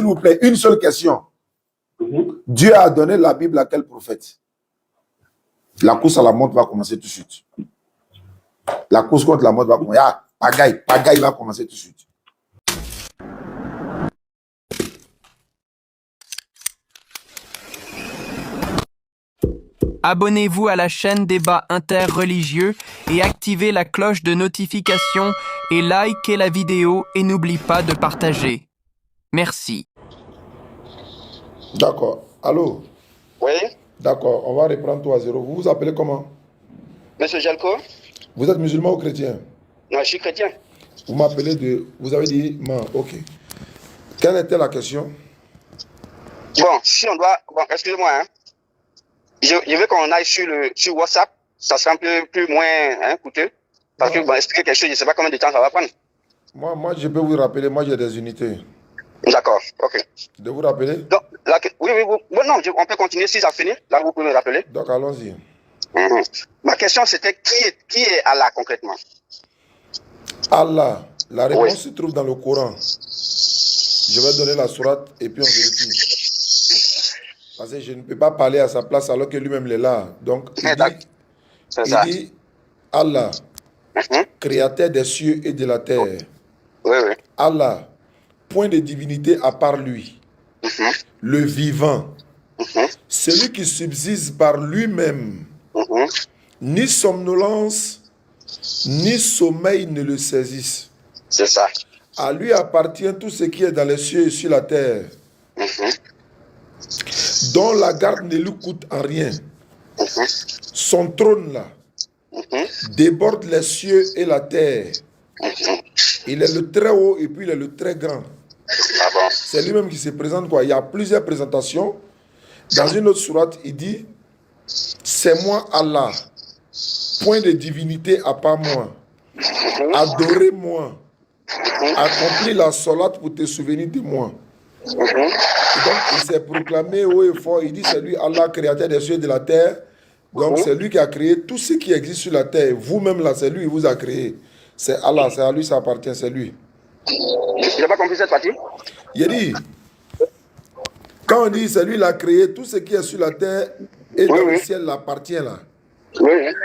S'il vous plaît, une seule question. Dieu a donné la Bible à quel prophète? La course à la montre va commencer tout de suite. La course contre la montre va commencer. Ah, pagaille va commencer tout de suite. Abonnez-vous à la chaîne Débat interreligieux et activez la cloche de notification et likez la vidéo et n'oublie pas de partager. Merci. D'accord. Allô? Oui, D'accord, on va reprendre tout à zéro. Vous vous appelez comment? Monsieur Jalko? Vous êtes musulman ou chrétien? Non, je suis chrétien. Vous m'appelez de... Vous avez dit... Non, ok. Quelle était la question? Bon, si on doit... Bon, excusez-moi, hein. Je veux qu'on aille sur WhatsApp. Ça sera un peu plus moins coûteux. Parce que, bon, expliquer quelque chose, je ne sais pas combien de temps ça va prendre. Moi, je peux vous rappeler. Moi, j'ai des unités. D'accord, ok. De vous rappeler? Donc, oui. Bon, non, on peut continuer si ça finit. Là, vous pouvez me rappeler. Donc, allons-y. Ma question, c'était qui est Allah concrètement? Allah. La réponse Oui. se trouve dans le Coran. Je vais donner la sourate et puis on vérifie. Parce que je ne peux pas parler à sa place alors que lui-même il est là. Donc, il dit Allah, créateur des cieux et de la terre. Oui. Allah, point de divinité à part lui. Le vivant. Celui qui subsiste par lui-même. Ni somnolence, ni sommeil ne le saisissent. C'est ça. À lui appartient tout ce qui est dans les cieux et sur la terre, dont la garde ne lui coûte en rien. Son trône là déborde les cieux et la terre. Il est le très haut et puis il est le très grand. C'est lui-même qui se présente quoi. Il y a plusieurs présentations. Dans une autre sourate, il dit: c'est moi Allah, point de divinité à part moi. Adorez-moi. Accomplis la solate pour te souvenir de moi. Et donc, il s'est proclamé haut et fort. Il dit: c'est lui Allah, créateur des cieux et de la terre. Donc, c'est lui qui a créé tout ce qui existe sur la terre. Vous-même là, c'est lui qui vous a créé. C'est Allah, c'est à lui, ça appartient, c'est lui. Je n'ai pas compris cette partie. Il dit, quand on dit c'est lui qui a créé tout ce qui est sur la terre et dans le ciel l'appartient là.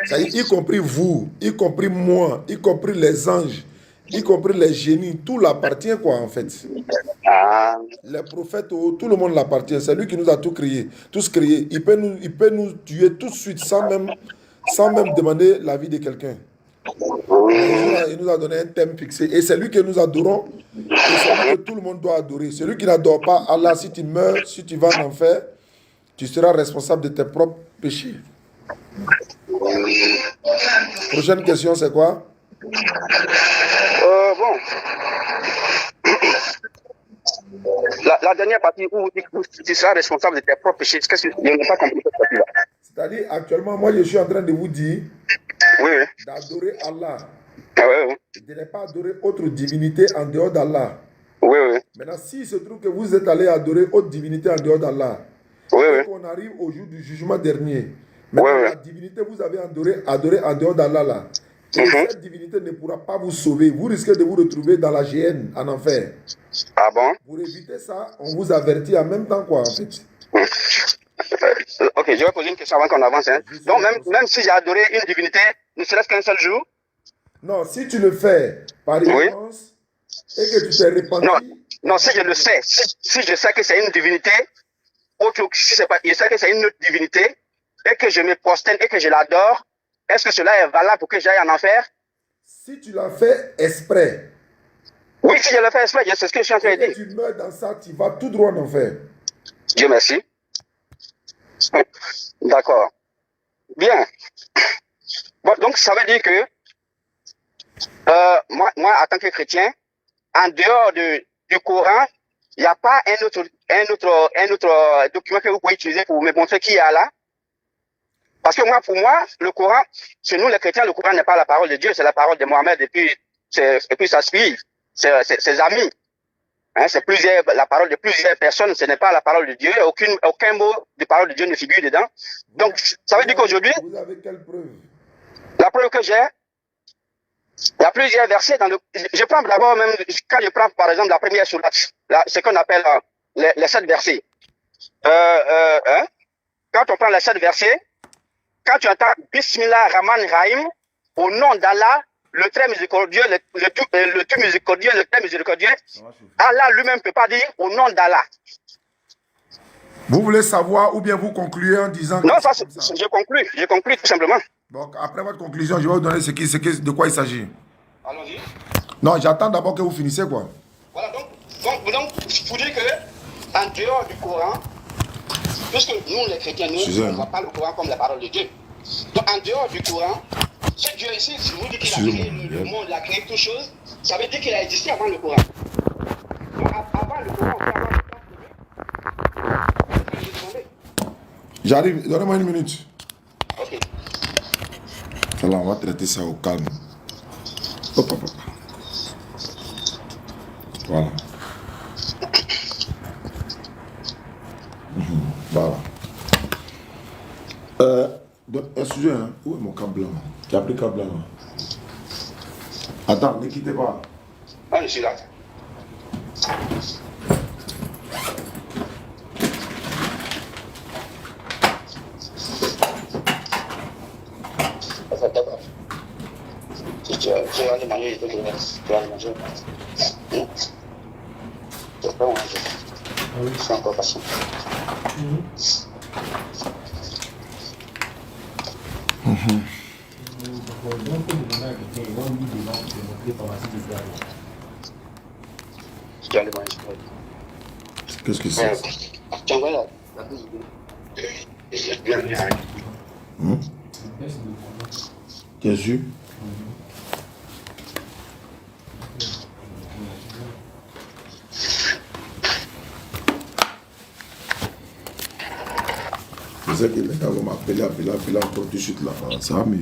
C'est-à-dire, y compris vous, y compris moi, y compris les anges, y compris les génies, tout l'appartient quoi en fait. Les prophètes, tout le monde l'appartient. C'est lui qui nous a tout créé, tous créés. Il peut nous tuer tout de suite sans même demander l'avis de quelqu'un. Il nous a donné un thème fixé. Et c'est lui que nous adorons. Et c'est lui que tout le monde doit adorer. Celui qui n'adore pas Allah, si tu meurs, si tu vas en enfer, tu seras responsable de tes propres péchés. Prochaine question, c'est quoi? Bon. La dernière partie où tu seras responsable de tes propres péchés, qu'est-ce que je n'ai pas compris cette partie-là? C'est-à-dire, actuellement, moi, je suis en train de vous dire d'adorer Allah. De ne pas adorer autre divinité en dehors d'Allah. Maintenant, s'il se trouve que vous êtes allé adorer autre divinité en dehors d'Allah, et qu'on arrive au jour du jugement dernier, maintenant, la divinité vous avez adoré en dehors d'Allah là, et cette divinité ne pourra pas vous sauver. Vous risquez de vous retrouver dans la géhenne, en enfer. Ah bon? Pour éviter ça, on vous avertit en même temps quoi, en fait. Ok, je vais poser une question avant qu'on avance. Donc, même si j'ai adoré une divinité, ne serait-ce qu'un seul jour? Non, si tu le fais par ignorance et que tu t'es répandu... Non, si je le sais, si je sais que c'est une divinité, je sais que c'est une autre divinité, et que je me prosterne et que je l'adore, est-ce que cela est valable pour que j'aille en enfer? Si tu l'as fait exprès. Oui, si je le fais exprès, c'est ce que je suis en train de dire. Si tu meurs dans ça, tu vas tout droit en enfer. Dieu merci. D'accord. Bien. Bon, donc, ça veut dire que moi, en tant que chrétien, en dehors du Coran, il n'y a pas un autre document que vous pouvez utiliser pour me montrer qui est Allah. Parce que pour moi, le Coran, chez nous les chrétiens, le Coran n'est pas la parole de Dieu, c'est la parole de Mohammed et puis ça suit, ses amis. C'est la parole de plusieurs personnes, ce n'est pas la parole de Dieu, aucun mot de parole de Dieu ne figure dedans. Donc, ça veut dire qu'aujourd'hui... Vous avez quelle preuve? La preuve que j'ai, il y a plusieurs versets dans le... Je prends d'abord même, quand je prends par exemple la première sourate, ce qu'on appelle les 7 versets, quand on prend les 7 versets, quand tu entends Bismillah Rahman Rahim, au nom d'Allah, le très miséricordieux, le tout miséricordieux, le très miséricordieux, Allah lui-même ne peut pas dire au nom d'Allah. Vous voulez savoir ou bien vous concluez en disant... Non, ça, je conclue tout simplement. Donc, après votre conclusion, je vais vous donner de quoi il s'agit. Allons-y. Non, j'attends d'abord que vous finissez, quoi. Voilà, donc vous dire que, en dehors du Coran, puisque nous, les chrétiens, nous, on ne voit pas le Coran comme la parole de Dieu. Donc, en dehors du Coran, ce Dieu ici, si vous dites qu'il a créé le monde, il a créé toutes choses, ça veut dire qu'il a existé avant le Coran. Donc, avant le Coran, j'arrive, donnez-moi une minute. Ok. Alors, on va traiter ça au calme. Hop, hop, hop. Voilà. Voilà. Un sujet, hein? Où est mon câble blanc? Qui a pris le câble blanc? Attends, ne quittez pas. Ah, je suis là. Si tu vas aller manger, je peux te donner. Tu vas aller manger. Tu peux manger. C'est encore patient. Tu vas aller manger. Qu'est-ce que c'est? Tu envoies la bien. Bien sûr. Je sais que les gars vont m'appeler encore tout de suite là. Ça, mais...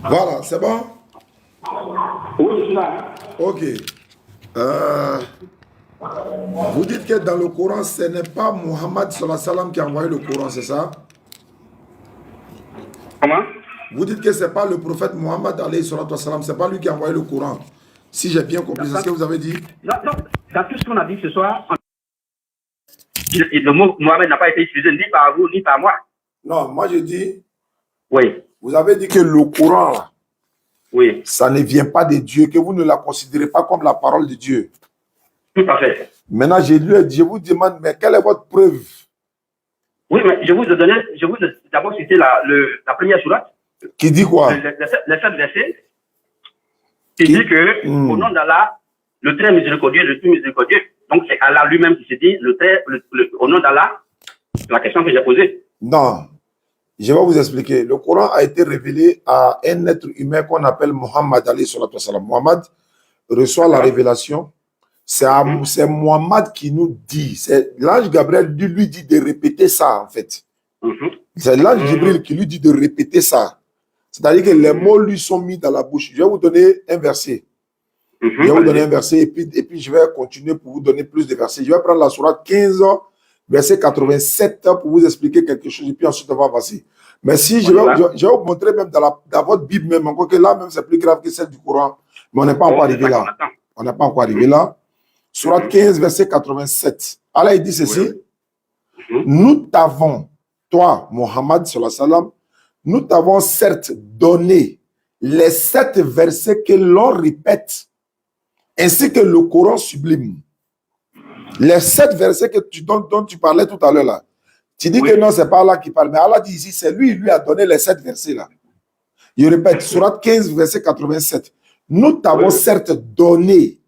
Voilà, c'est bon? Oui, je suis là. Ok. Vous dites que dans le Coran, ce n'est pas Muhammad sallallahu alayhi wa sallam qui a envoyé le Coran, c'est ça? Comment? Vous dites que ce n'est pas le prophète Muhammad alayhi wa sallam, ce n'est pas lui qui a envoyé le Coran. Si j'ai bien compris, c'est ce que vous avez dit? Non, dans tout ce qu'on a dit ce soir, le mot Mohamed n'a pas été utilisé ni par vous, ni par moi. Non, moi je dis... Oui. Vous avez dit que le Coran, là, oui, ça ne vient pas de Dieu, que vous ne la considérez pas comme la parole de Dieu. Tout à fait. Maintenant, je vous demande, mais quelle est votre preuve? Oui, mais je vous ai d'abord cité la première sourate. Qui dit quoi? Les 7 versets. Qui dit que, au nom d'Allah, le très miséricordieux, le tout miséricordieux. Donc, c'est Allah lui-même qui se dit, au nom d'Allah, c'est la question que j'ai posée. Non. Je vais vous expliquer. Le Coran a été révélé à un être humain qu'on appelle Muhammad alayhi salatu wasalam. Muhammad reçoit la révélation. C'est Muhammad qui nous dit. L'ange Gabriel lui dit de répéter ça, en fait. C'est l'ange Gabriel qui lui dit de répéter ça. C'est-à-dire que les mots lui sont mis dans la bouche. Je vais vous donner un verset. Je vais vous donner un verset et puis je vais continuer pour vous donner plus de versets. Je vais prendre la sourate 15, verset 87 pour vous expliquer quelque chose et puis ensuite on va passer. Mais si je vais vous montrer même dans votre Bible même, encore que là même c'est plus grave que celle du Coran, mais on n'est pas encore arrivé là. On n'est pas encore arrivé là. Sourate 15, verset 87. Allah il dit ceci. Nous t'avons, toi, Mohammed, sallallahu alayhi wa sallam, nous t'avons certes donné les 7 versets que l'on répète, ainsi que le Coran sublime. Les 7 versets dont tu parlais tout à l'heure là. Tu dis que non, c'est pas Allah qui parle, mais Allah dit ici, c'est lui a donné les 7 versets là. Je répète, Surat 15, verset 87. Nous t'avons certes donné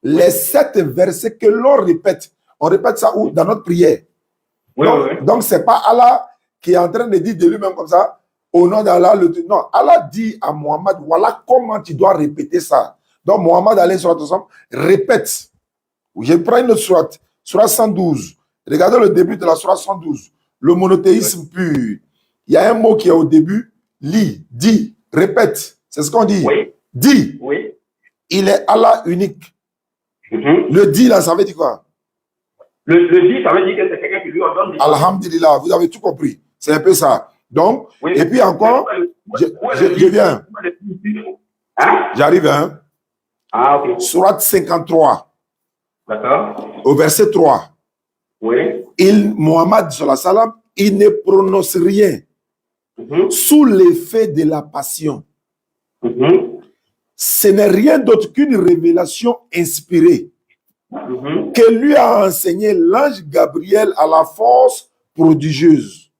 les 7 versets que l'on répète. On répète ça où? Dans notre prière. Donc c'est pas Allah qui est en train de dire de lui-même comme ça, au nom d'Allah. Non, Allah dit à Mohammed, voilà comment tu dois répéter ça. Donc Mohammed, allez sur la répète. Je prends une autre sourate, sourate 112. Regardez le début de la sourate 112. Le monothéisme pur. Il y a un mot qui est au début. Lis, dis, répète. C'est ce qu'on dit. Dis. Il est Allah unique. Le dit là, ça veut dire quoi? Le dit, ça veut dire que c'est quelqu'un qui lui ordonne. Alhamdulillah, vous avez tout compris. C'est un peu ça. Donc, et puis encore, je viens. J'arrive, hein? Ah, ok. Sourate 53. D'accord. Au verset 3. Mohammed, sallallahu alayhi wa sallam, il ne prononce rien sous l'effet de la passion. Ce n'est rien d'autre qu'une révélation inspirée que lui a enseigné l'ange Gabriel à la force prodigieuse.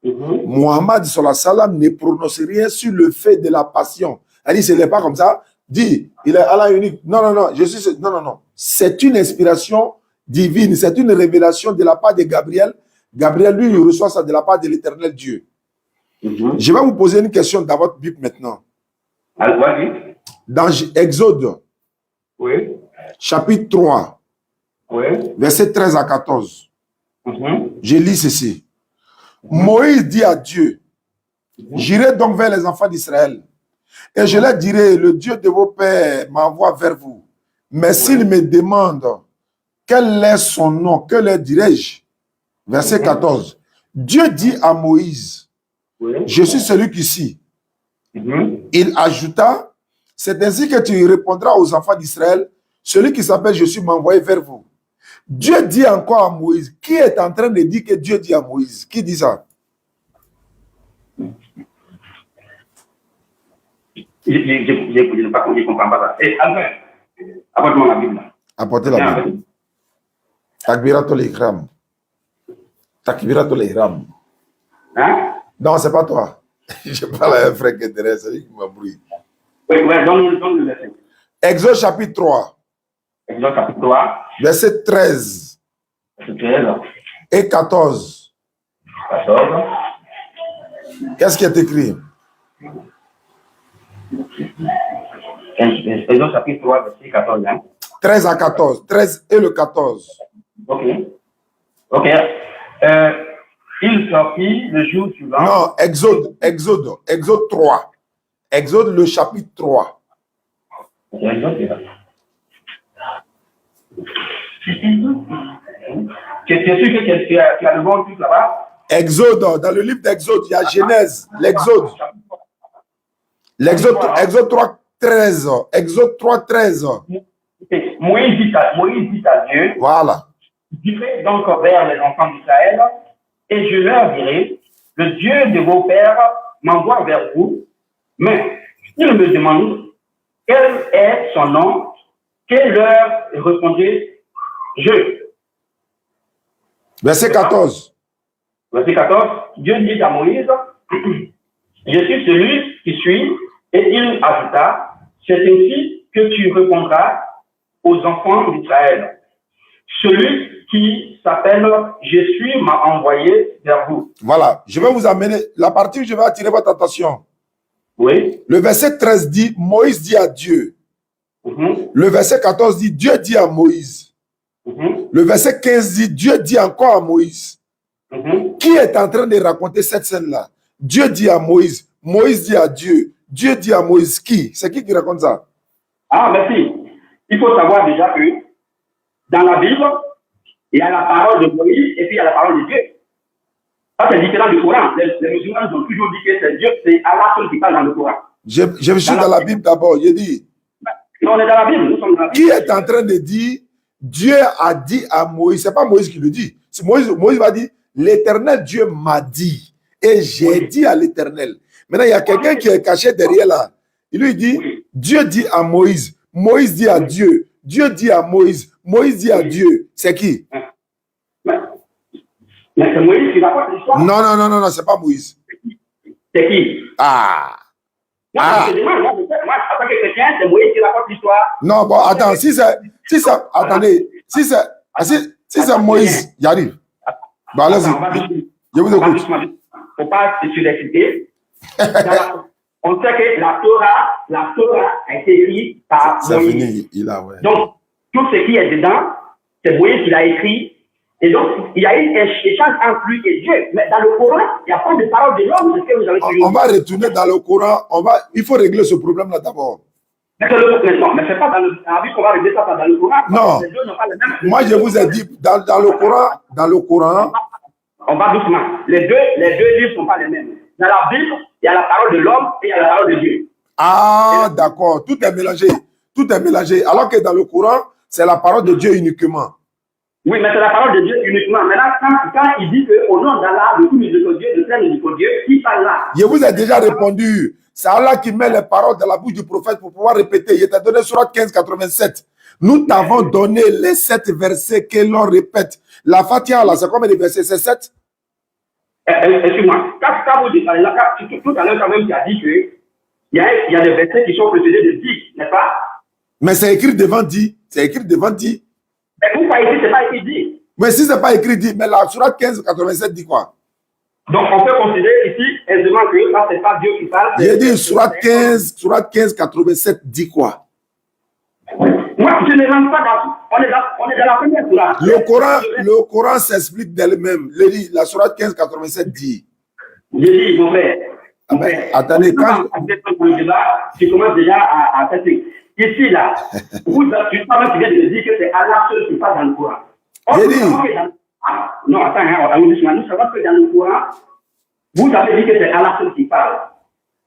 Mohammed, sallallahu alayhi wa sallam, ne prononce rien sur le fait de la passion. Elle dit, ce n'est pas comme ça. Dit, il est Allah unique. Non. Non. C'est une inspiration divine. C'est une révélation de la part de Gabriel. Gabriel, lui, il reçoit ça de la part de l'éternel Dieu. Je vais vous poser une question dans votre Bible maintenant. Dans Exode, chapitre 3, verset 13 à 14. Je lis ceci. Moïse dit à Dieu, j'irai donc vers les enfants d'Israël, et je leur dirai, le Dieu de vos pères m'envoie vers vous. Mais s'ils me demandent quel est son nom, que leur dirai-je? Verset 14. Dieu dit à Moïse, je suis celui qui suis. Il ajouta, c'est ainsi que tu répondras aux enfants d'Israël, celui qui s'appelle je suis m'a envoyé vers vous. Dieu dit encore à Moïse, qui est en train de dire que Dieu dit à Moïse? Qui dit ça? Je ne comprends pas ça. Et Albert, apporte-moi la Bible. Apportez la Bible. Takbiratul Ihram. Takbiratul Ihram. Hein? Non, c'est pas toi. Je parle à un frère qui est derrière, c'est lui qui m'embrouille. Oui, donne le verset. Exode chapitre 3. Exode chapitre 3. Verset 13. Verset 13. Et 14. 14. Qu'est-ce qui est écrit? Exode chapitre 3, verset 14. Hein? 13 à 14. 13 et le 14. Ok. Il sortit le jour suivant. Non, Exode 3. Exode le chapitre 3. Tu es sûr que tu as le bon truc là-bas? Exode, dans le livre d'Exode, il y a Genèse, l'Exode. Exode 3, 13. Exode 3, 13. Moïse dit à Dieu, voilà. J'irai donc vers les enfants d'Israël et je leur dirai, le Dieu de vos pères m'envoie vers vous, mais s'ils me demandent quel est son nom, que leur répondrai je. Verset 14. Verset 14, Dieu dit à Moïse, je suis celui qui suis, et il ajouta, c'est ainsi que tu répondras aux enfants d'Israël. Celui qui s'appelle je suis m'a envoyé vers vous. Voilà, je vais vous amener la partie où je vais attirer votre attention. Oui. Le verset 13 dit, Moïse dit à Dieu. Le verset 14 dit, Dieu dit à Moïse. Le verset 15 dit, Dieu dit encore à Moïse. Qui est en train de raconter cette scène-là? Dieu dit à Moïse, Moïse dit à Dieu, Dieu dit à Moïse. Qui? C'est qui raconte ça? Ah, merci. Il faut savoir déjà que dans la Bible, il y a la parole de Moïse et puis il y a la parole de Dieu. Ça, c'est différent du Coran. Les musulmans ont toujours dit que c'est Dieu, c'est Allah seul qui parle dans le Coran. Je suis dans la Bible d'abord. Je dis. Non, on est dans la Bible. Nous sommes dans la Bible. Qui est en train de dire, Dieu a dit à Moïse, c'est pas Moïse qui le dit. Moïse va dire, L'Éternel Dieu m'a dit et j'ai dit à l'Éternel. Maintenant, il y a quelqu'un qui est caché derrière là. Il lui dit, Dieu dit à Moïse, Moïse dit à Dieu, Dieu dit à Moïse, Moïse dit à Dieu. C'est qui? Mais c'est Moïse qui raconte l'histoire. Non, c'est pas Moïse. C'est qui? Moi, je te demande, moi, en tant que chrétien, c'est Moïse qui raconte l'histoire. Non, bon, attends, si c'est Moïse, j'arrive. Bon, allez-y. Je vous écoute. Il ne faut pas se surexciter. On sait que la Torah a été écrite par Moïse. Fini, ouais. Donc, tout ce qui est dedans, c'est Moïse qui l'a écrit. Et donc, il y a eu un échange entre lui et Dieu. Mais dans le Coran, il n'y a pas de parole de l'homme. C'est ce que vous avez toujours. On va retourner dans le Coran. Il faut régler ce problème-là d'abord. Mais c'est pas dans le Coran qu'on va régler ça dans le Coran. Non. Moi, je vous ai dit, dans le Coran. On va doucement. Les deux livres ne sont pas les mêmes. Dans la Bible, il y a la parole de l'homme et il y a la parole de Dieu. Ah, d'accord. Tout est mélangé. Alors que dans le Coran, c'est la parole de Dieu uniquement. Oui, mais c'est la parole de Dieu uniquement. Maintenant, quand il dit qu'au nom d'Allah, le tout miséricordieux, le très miséricordieux, qui parle là? Je vous ai déjà répondu. C'est Allah qui met les paroles dans la bouche du prophète pour pouvoir répéter. Il t'a donné Surat 15, 87. Nous t'avons donné les 7 versets que l'on répète. La Fatiha, là, c'est combien de versets? C'est 7? Excuse-moi. Quand vous dites, tout à l'heure, quand même, tu as dit qu'il y a des versets qui sont précédés de 10, n'est-ce pas? Mais c'est écrit devant 10. Mais pourquoi ici, c'est pas écrit 10? Mais si c'est pas écrit 10, mais la Surat 15, 87 dit quoi? Donc, on peut considérer ici aisément que là, c'est pas Dieu qui parle. J'ai dit Surat 15, 87 dit quoi? Moi, je ne rentre pas dans tout. On est dans la première Surat. Le Coran s'explique d'elle-même. La Surat 15, 87 dit. J'ai dit, mon frère. Attendez, tu commences déjà à faire ici, là, tu viens de me dire que c'est Allah seul qui parle dans le Coran. J'ai dit. Non, attends, nous savons que dans le Coran, vous avez dit que c'est Allah seul qui parle.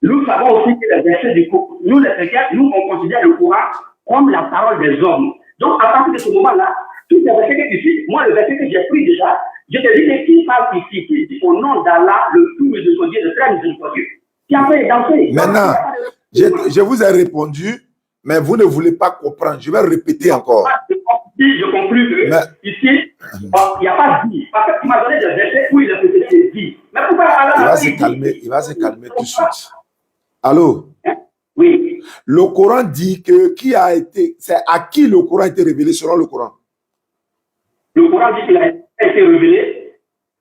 Nous savons aussi que les versets du Coran, nous les chrétiens, nous on considère le Coran comme la parole des hommes. Donc à partir de ce moment-là, tous les versets que tu cites, moi le verset que j'ai pris déjà, je te dis que qui parle ici, qui dit au nom d'Allah, le tout miséricordieux, le très miséricordieux. Qui a fait danser. Maintenant, je vous ai répondu, mais vous ne voulez pas comprendre. Je vais répéter encore. Je conclus que ici, il n'y a pas 10. Parce que tu m'as donné des versets où il est précédé 10. Mais pourquoi Allah il va se calmer tout de suite. Allô? Oui. Le Coran dit que c'est à qui le Coran a été révélé selon le Coran? Le Coran dit qu'il a été révélé.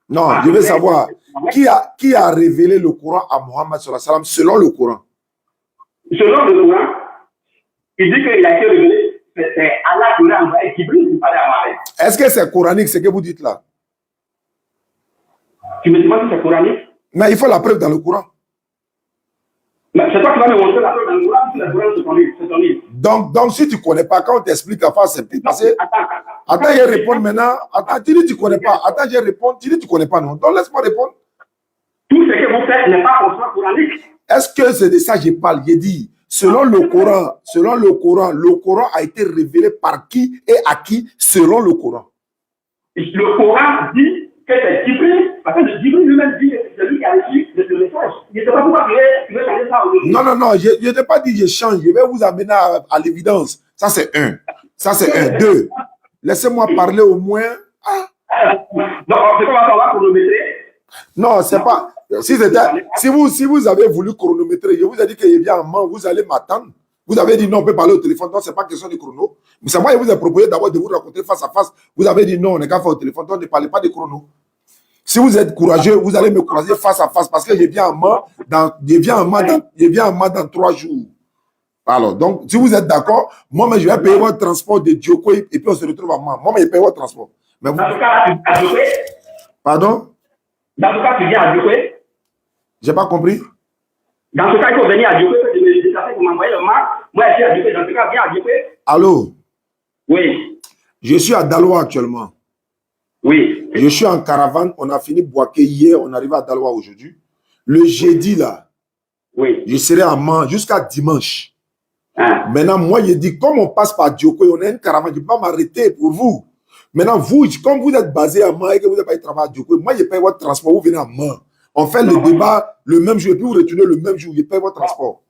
Non, je veux savoir qui a révélé le Coran à Mohammed sallallahu alayhi wa sallam selon le Coran? Selon le Coran, il dit qu'il a été révélé. C'est Allah qui a envoyé Jibril pour parler à Mohamed. Est-ce que c'est coranique ce que vous dites là? Tu me demandes si c'est coranique? Mais il faut la preuve dans le Coran. Mais c'est toi qui vas me montrer la preuve dans le Coran, si le Coran c'est ton livre. Donc si tu ne connais pas, quand on t'explique la face, c'est peut-être passé. Attends, je réponds maintenant. Attends, tu dis que tu ne connais pas. Attends, je réponds. Tu dis que tu ne connais pas, non? Donc laisse-moi répondre. Tout ce que vous faites n'est pas au sens coranique. Est-ce que c'est de ça que je parle? J'ai dit, selon le Coran a été révélé par qui et à qui selon le Coran? Le Coran dit que c'est Jibril, parce que Jibril lui-même dit que c'est lui qui a reçu le message. Je ne sais pas pourquoi tu veux changer ça aujourd'hui. Non, je n'ai pas dit je change, je vais vous amener à l'évidence. Ça c'est un. Deux. Laissez-moi parler au moins. Donc, c'est comment on va chronométrer? Non, c'est pas. Si vous avez voulu chronométrer, je vous ai dit que je viens en main, vous allez m'attendre. Vous avez dit non, on peut parler au téléphone, donc ce n'est pas question de chrono. Mais c'est moi qui vous ai proposé d'abord de vous rencontrer face à face. Vous avez dit non, on n'est qu'à faire au téléphone, donc ne parlez pas de chrono. Si vous êtes courageux, vous allez me croiser face à face parce que je viens en main dans 3 jours. Alors, donc, si vous êtes d'accord, moi, je vais payer votre transport de Djoko et puis on se retrouve en main. Moi, je paye votre transport. Mais vous... Dans ce cas-là, tu viens à Djoko? Pardon? Dans ce cas, tu viens à Djoko? J'ai pas compris. Dans ce cas, il faut venir à Djoko, de me déplacer pour m'envoyer le marque. Moi, je suis à Djoko. Dans ce cas, viens à Djoko. Allô? Oui. Je suis à Daloa actuellement. Oui. Je suis en caravane. On a fini Boaké hier. On arrive à Daloa aujourd'hui. Le jeudi, là, oui, je serai à Man jusqu'à dimanche. Ah. Maintenant, moi, je dis, comme on passe par Djoko et on a une caravane, je ne peux pas m'arrêter pour vous. Maintenant, vous, comme vous êtes basé à Mans et que vous n'avez pas de travail à Djoko, moi, je paye votre transport, vous venez à Mans. On fait le débat le même jour et puis vous retournez le même jour, je paye votre transport.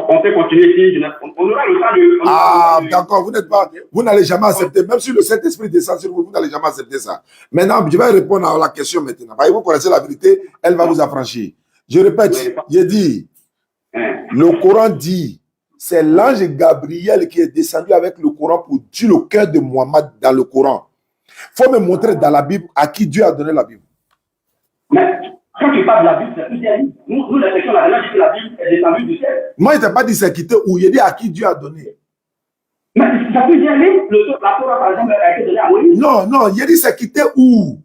On peut continuer ici, on aura le temps de... Ah, d'accord, vous n'allez jamais accepter, même si le Saint-Esprit descend sur vous, vous n'allez jamais accepter ça. Maintenant, je vais répondre à la question maintenant. Vous connaissez la vérité, elle va vous affranchir. Je répète, j'ai dit, le Coran dit, c'est l'ange Gabriel qui est descendu avec le Coran pour tuer le cœur de Mohammed dans le Coran. Il faut me montrer dans la Bible à qui Dieu a donné la Bible. Mais quand tu parles de la Bible, c'est plusieurs livres. Nous, la section là, dit que la Bible est descendue du ciel. Moi, je ne t'ai pas dit c'est quitté où, il dit à qui Dieu a donné. Mais ça peut bien livres, la Torah par exemple a été donnée à Moïse. Non, non, il dit c'est quitté où.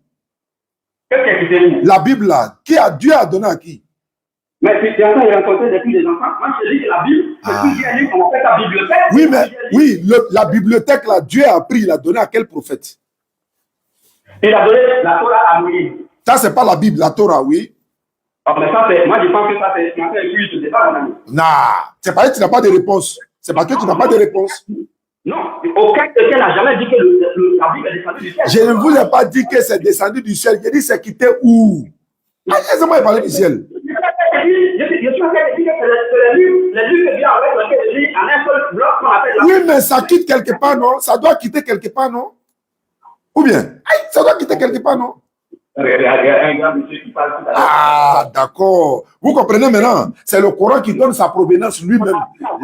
Qu'est-ce qui est quitté où? La Bible là, Dieu a donné à qui? Mais c'est en train de rencontrer depuis des enfants. Moi, je dis que la Bible, c'est plusieurs livres, on appelle la bibliothèque. Oui, mais oui, la bibliothèque là, Dieu a pris, il a donné à quel prophète? Il a donné la Torah à Moïse. Ça, c'est pas la Bible, la Torah, oui. Ah, mais ça, moi, je pense que ça, c'est un culte, c'est pas mon ami. Non, c'est parce que tu n'as pas de réponse. C'est parce que tu n'as pas de réponse. Non, aucun chrétien n'a jamais dit que la Bible est descendue du ciel. Je ne vous ai pas dit que c'est descendu du ciel. J'ai dit c'est quitté où? Laissez-moi parler du ciel. Je suis en train de dire que c'est les livres que Dieu a avec lequel il dit en un seul bloc qu'on appelle la Oui, mais ça quitte quelque part, non? Ça doit quitter quelque part, non? Ou bien? Ça doit quitter quelque part, non? Un grand monsieur qui parle tout à l'heure. Ah, d'accord. Vous comprenez maintenant? C'est le Coran qui donne sa provenance lui-même.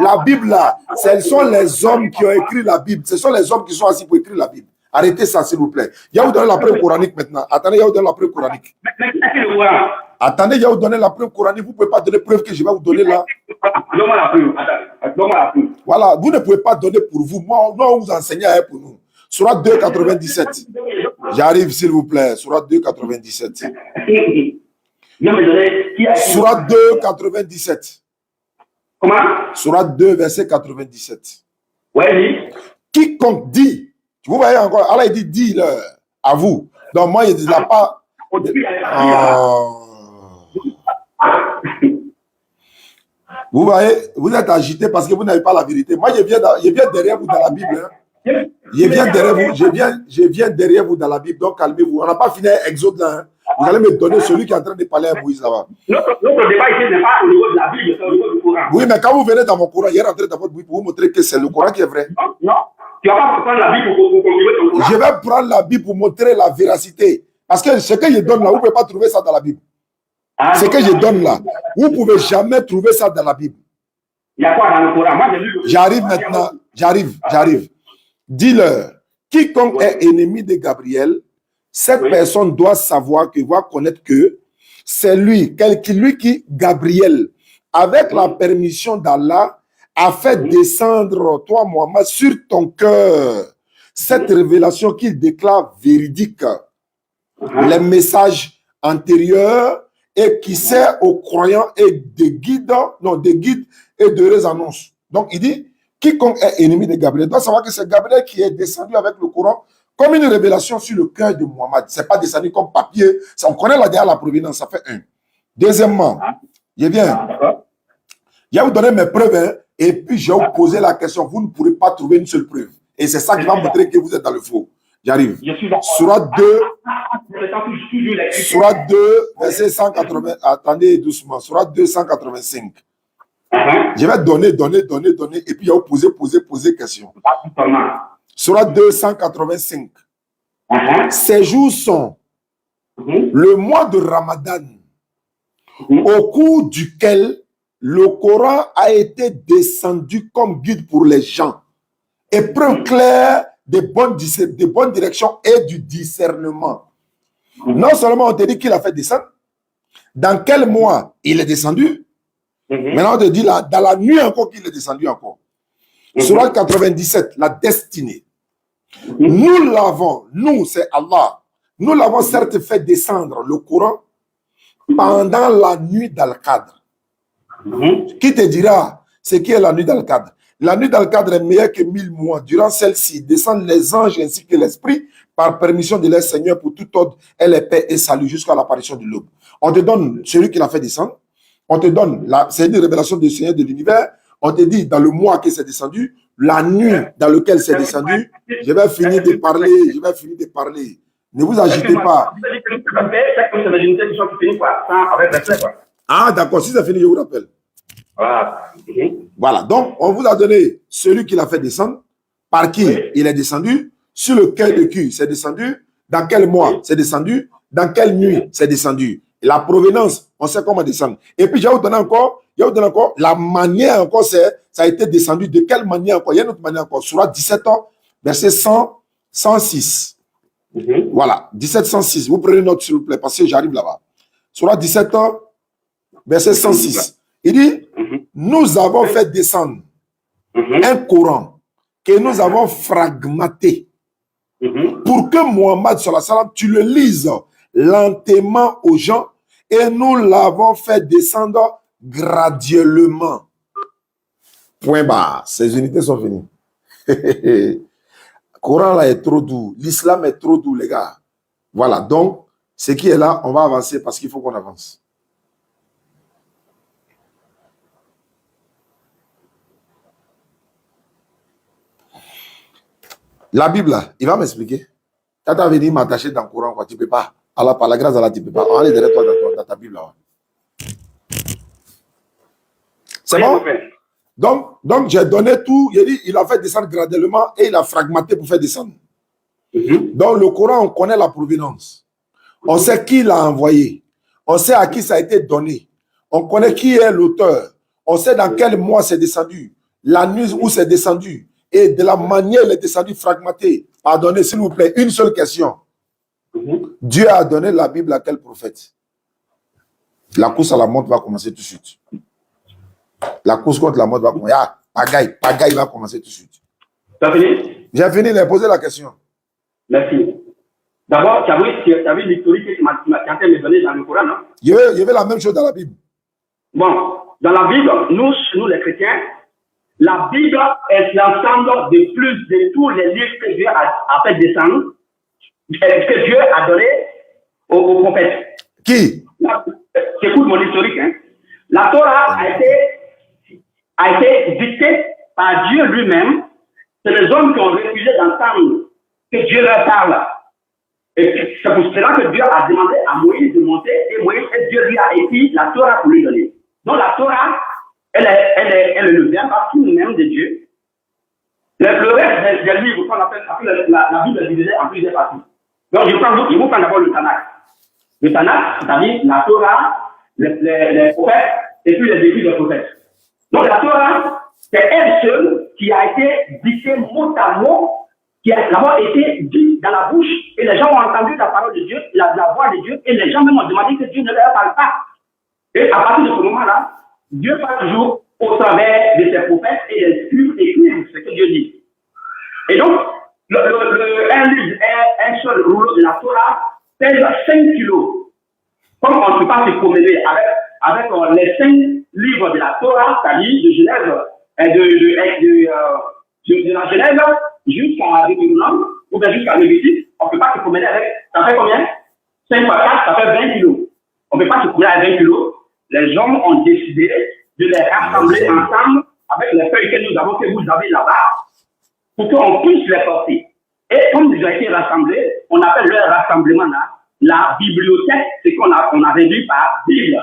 La Bible, là, ce sont les hommes qui ont écrit la Bible. Ce sont les hommes qui sont assis pour écrire la Bible. Arrêtez ça, s'il vous plaît. Il y a vous donner la preuve coranique maintenant. Attendez, il y a vous donner la preuve coranique. Mais qui a écrit le Coran? Attendez, il y a vous donner la preuve coranique. Vous ne pouvez pas donner preuve que je vais vous donner là. Donne-moi la preuve. Attends, donne-moi la preuve. Voilà, vous ne pouvez pas donner pour vous. Moi, on vous enseigne pour nous. Surat 2, 97. J'arrive, s'il vous plaît. Surat 2, 97. Surat 2, 97. Comment? Surat 2, verset 97. Oui. Quiconque dit, vous voyez encore, Allah il dit, dis-leur à vous. Donc moi, il ne dit pas. Vous voyez, vous êtes agité parce que vous n'avez pas la vérité. Moi, je viens derrière vous dans la Bible. Hein. Je viens derrière vous dans la Bible, donc calmez-vous. On n'a pas fini Exode là. Hein. Vous allez me donner celui qui est en train de parler à Moïse là-bas. Notre débat ici n'est pas au niveau de la Bible, c'est au niveau du Coran. Oui, mais quand vous venez dans mon Coran, il est rentré dans votre Bible pour vous montrer que c'est le Coran qui est vrai. Non. Tu vas pas prendre la Bible pour confirmer ton Coran. Je vais prendre la Bible pour montrer la véracité. Parce que ce que je donne là, vous ne pouvez pas trouver ça dans la Bible. Ce que je donne là, vous ne pouvez jamais trouver ça dans la Bible. Il y a quoi dans le Coran? Moi, j'ai lu le Coran. J'arrive maintenant. J'arrive. Dis-leur, quiconque est ennemi de Gabriel, cette personne doit savoir, doit connaître que c'est lui qui, Gabriel, avec la permission d'Allah, a fait descendre toi, Mohammed, sur ton cœur cette révélation qu'il déclare véridique. Les messages antérieurs et qui sert aux croyants et des guides et d'heureuses annonces. Donc, il dit, quiconque est ennemi de Gabriel doit savoir que c'est Gabriel qui est descendu avec le Coran comme une révélation sur le cœur de Mohammed. Ce n'est pas descendu comme papier. Ça, on connaît derrière la provenance, ça fait un. Deuxièmement, je viens. Je vais vous donner mes preuves hein, et puis je vais vous poser la question. Vous ne pourrez pas trouver une seule preuve. Et c'est ça qui va montrer que vous êtes dans le faux. J'arrive. Surat 2, verset 180. Attendez doucement. Surat 2, 185. Je vais donner. Et puis, je vais vous poser question. Surat 2, 185. Ces jours sont le mois de Ramadan, au cours duquel le Coran a été descendu comme guide pour les gens. Épreuve claire de bonnes directions et du discernement. Non seulement on te dit qu'il a fait descendre, dans quel mois il est descendu. Maintenant on te dit là, dans la nuit encore qu'il est descendu encore. Surat 97, la destinée. Nous l'avons, c'est Allah, nous l'avons certes fait descendre le Coran pendant la nuit d'Al-Qadr. Qui te dira ce qui est la nuit d'Al-Qadr? La nuit d'Al-Qadr est meilleure que 1000 mois. Durant celle-ci, descendent les anges ainsi que l'esprit par permission de leur Seigneur pour tout ordre et les paix et salut jusqu'à l'apparition de l'aube. On te donne celui qui l'a fait descendre. On te donne, c'est une révélation du Seigneur de l'univers. On te dit dans le mois que c'est descendu, la nuit dans laquelle c'est descendu, je vais finir de parler. Ne vous agitez pas. Ah, d'accord, si c'est fini, je vous rappelle. Voilà, donc on vous a donné celui qui l'a fait descendre, par qui il est descendu, sur lequel de qui c'est descendu, dans quel mois c'est descendu, dans quelle nuit c'est descendu. Et la provenance, on sait comment descendre. Et puis je vais vous donner encore la manière encore, ça a été descendu, de quelle manière encore. Il y a une autre manière encore. Surah 17 ans, verset 106. Voilà, 1706. Vous prenez note s'il vous plaît, parce que j'arrive là-bas. Surah 17 ans, verset 106. Il dit, nous avons fait descendre un Coran que nous avons fragmenté pour que Mohammed, tu le lises lentement aux gens, et nous l'avons fait descendre graduellement. Point barre. Ces unités sont finies. Le Coran là est trop doux. L'islam est trop doux, les gars. Voilà, donc, ce qui est là, on va avancer parce qu'il faut qu'on avance. La Bible, là, il va m'expliquer. Quand tu as venu m'attacher dans le Coran, quoi, tu ne peux pas. Alors, par la grâce d'Allah, tu ne peux pas. On va aller derrière toi dans ta Bible. Là. C'est bon? Donc j'ai donné tout. Il a fait descendre graduellement et il a fragmenté pour faire descendre. Donc, le Coran, on connaît la provenance. On sait qui l'a envoyé. On sait à qui ça a été donné. On connaît qui est l'auteur. On sait dans quel mois c'est descendu. La nuit où c'est descendu. Et de la manière il est descendu fragmenté. Pardonnez, s'il vous plaît, une seule question. Dieu a donné la Bible à quel prophète? La course à la montre va commencer tout de suite. La course contre la montre va commencer. Ah, pagaille va commencer tout de suite. Tu as fini? J'ai fini de poser la question. Merci. D'abord, tu as vu l'historique que tu m'as me donné dans le Coran, non? Il y avait la même chose dans la Bible. Bon, dans la Bible, nous les chrétiens, la Bible est l'ensemble de tous les livres que Dieu a fait descendre, que Dieu a donné aux prophètes. Qui? Écoute mon historique. Hein. La Torah a été dictée par Dieu lui-même. C'est les hommes qui ont refusé d'entendre que Dieu leur parle. Et c'est pour cela que Dieu a demandé à Moïse de monter, et Dieu lui a écrit la Torah pour lui donner. Donc la Torah, elle est le verbe même de Dieu. Le reste des livres qu'on appelle la Bible est divisée en plusieurs parties. Donc je vous prends d'abord le Tanakh. Le Tanakh, c'est-à-dire la Torah, les prophètes, et puis les écrits des prophètes. Donc la Torah, c'est elle seule qui a été dictée mot à mot, qui a d'abord été dite dans la bouche, et les gens ont entendu la parole de Dieu, la voix de Dieu, et les gens même ont demandé que Dieu ne leur parle pas. Et à partir de ce moment-là, Dieu parle toujours au travers de ses prophètes et les scribes écrivent ce que Dieu dit. Et donc, un seul rouleau de la Torah pèse 5 kilos. Comme on ne peut pas se promener avec les 5 livres de la Torah, c'est-à-dire de Genèse, de la Genèse jusqu'à Deutéronome, ou bien jusqu'à Lévitique, on ne peut pas se promener avec. Ça fait combien? 5 fois 4, ça fait 20 kilos. On ne peut pas se promener avec 20 kilos. Les hommes ont décidé de les rassembler ensemble avec les feuilles que vous avez là-bas, pour qu'on puisse les porter. Et comme ils ont été rassemblés, on appelle leur rassemblement là la bibliothèque, c'est qu'on a réduit par Bible.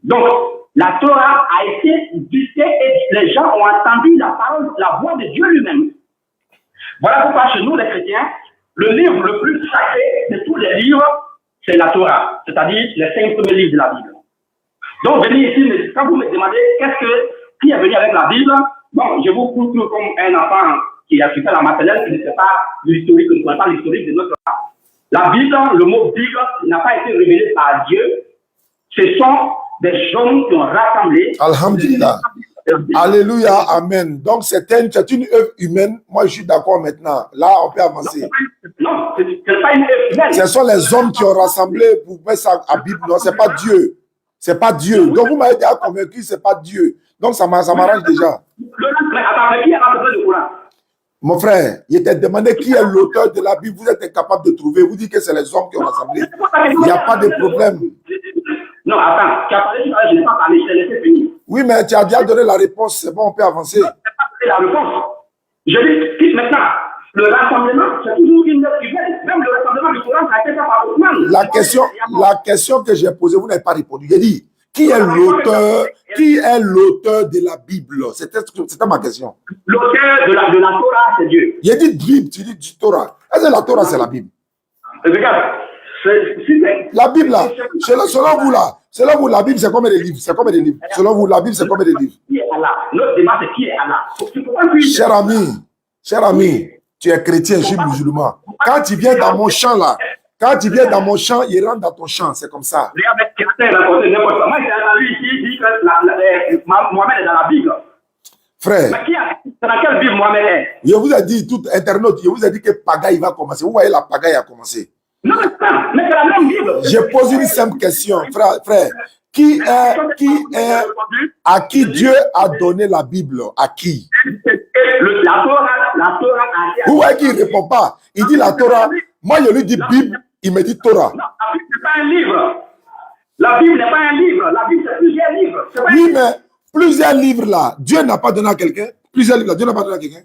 Donc, la Torah a été dictée et les gens ont entendu la parole, la voix de Dieu lui-même. Voilà pourquoi chez nous, les chrétiens, le livre le plus sacré de tous les livres, c'est la Torah, c'est-à-dire les 5 premiers livres de la Bible. Donc, venez ici, quand vous me demandez qui est venu avec la Bible, bon, je vous pousse comme un enfant qui a suivi la maternelle, qui ne sait pas l'historique, qui ne connaît pas l'historique de notre art. La Bible, le mot Bible, n'a pas été révélé par Dieu. Ce sont des hommes qui ont rassemblé. Alhamdulillah. Alléluia, amen. Donc, c'est une œuvre humaine. Moi, je suis d'accord maintenant. Là, on peut avancer. Non, ce n'est pas une œuvre humaine. Ce sont les hommes qui ont rassemblé pour mettre ça à Bible. Non, ce n'est pas Dieu. C'est pas Dieu. Donc, vous m'avez déjà convaincu, ce n'est pas Dieu. Donc, ça m'arrange déjà. Qui a rassemblé le Coran? Mon frère, il était demandé qui est l'auteur de la Bible. Vous êtes incapable de trouver. Vous dites que c'est les hommes qui ont rassemblé. Il n'y a pas de problème. Non, attends. Tu as parlé, je n'ai pas parlé. Je t'ai laissé finir. Oui, mais tu as déjà donné la réponse. C'est bon, on peut avancer. Je n'ai pas donné la réponse. Je dis, maintenant, le rassemblement, c'est toujours une œuvre humaine. Même le rassemblement du Coran, ça a été fait par Othman. La question que j'ai posée, vous n'avez pas répondu. J'ai dit, qui est l'auteur de la Bible? C'était ma question. L'auteur de la Torah, c'est Dieu. J'ai dit Bible, tu dis du Torah. Est-ce que la Torah, c'est la Bible? Regarde, la Bible, là, selon vous, la Bible, c'est combien de livres? C'est combien de livres? Selon vous, la Bible, c'est combien de livres? Qui est Allah? Notre débat, c'est qui est Allah? Cher ami, tu es chrétien, je suis musulman. Quand tu viens dans mon champ, là, il rentre dans ton champ, c'est comme ça. Regarde, moi, j'ai entendu ici, dit que Mohamed est dans la Bible. Frère, mais dans quelle Bible Mohamed est? Je vous ai dit, tout internaute, je vous ai dit que pagaille va commencer. Vous voyez, la pagaille a commencé. Non, mais c'est la même Bible. Je pose une simple question, frère. À qui Dieu a donné la Bible? À qui? La Torah vous voyez qu'il ne répond pas. Il dit la Torah. Moi, je lui dis Bible, il me dit Torah. Non, la Bible, ce n'est pas un livre. La Bible n'est pas un livre. La Bible, c'est plusieurs livres. Oui, mais plusieurs livres là, Dieu n'a pas donné à quelqu'un. Plusieurs livres là, Dieu n'a pas donné à quelqu'un.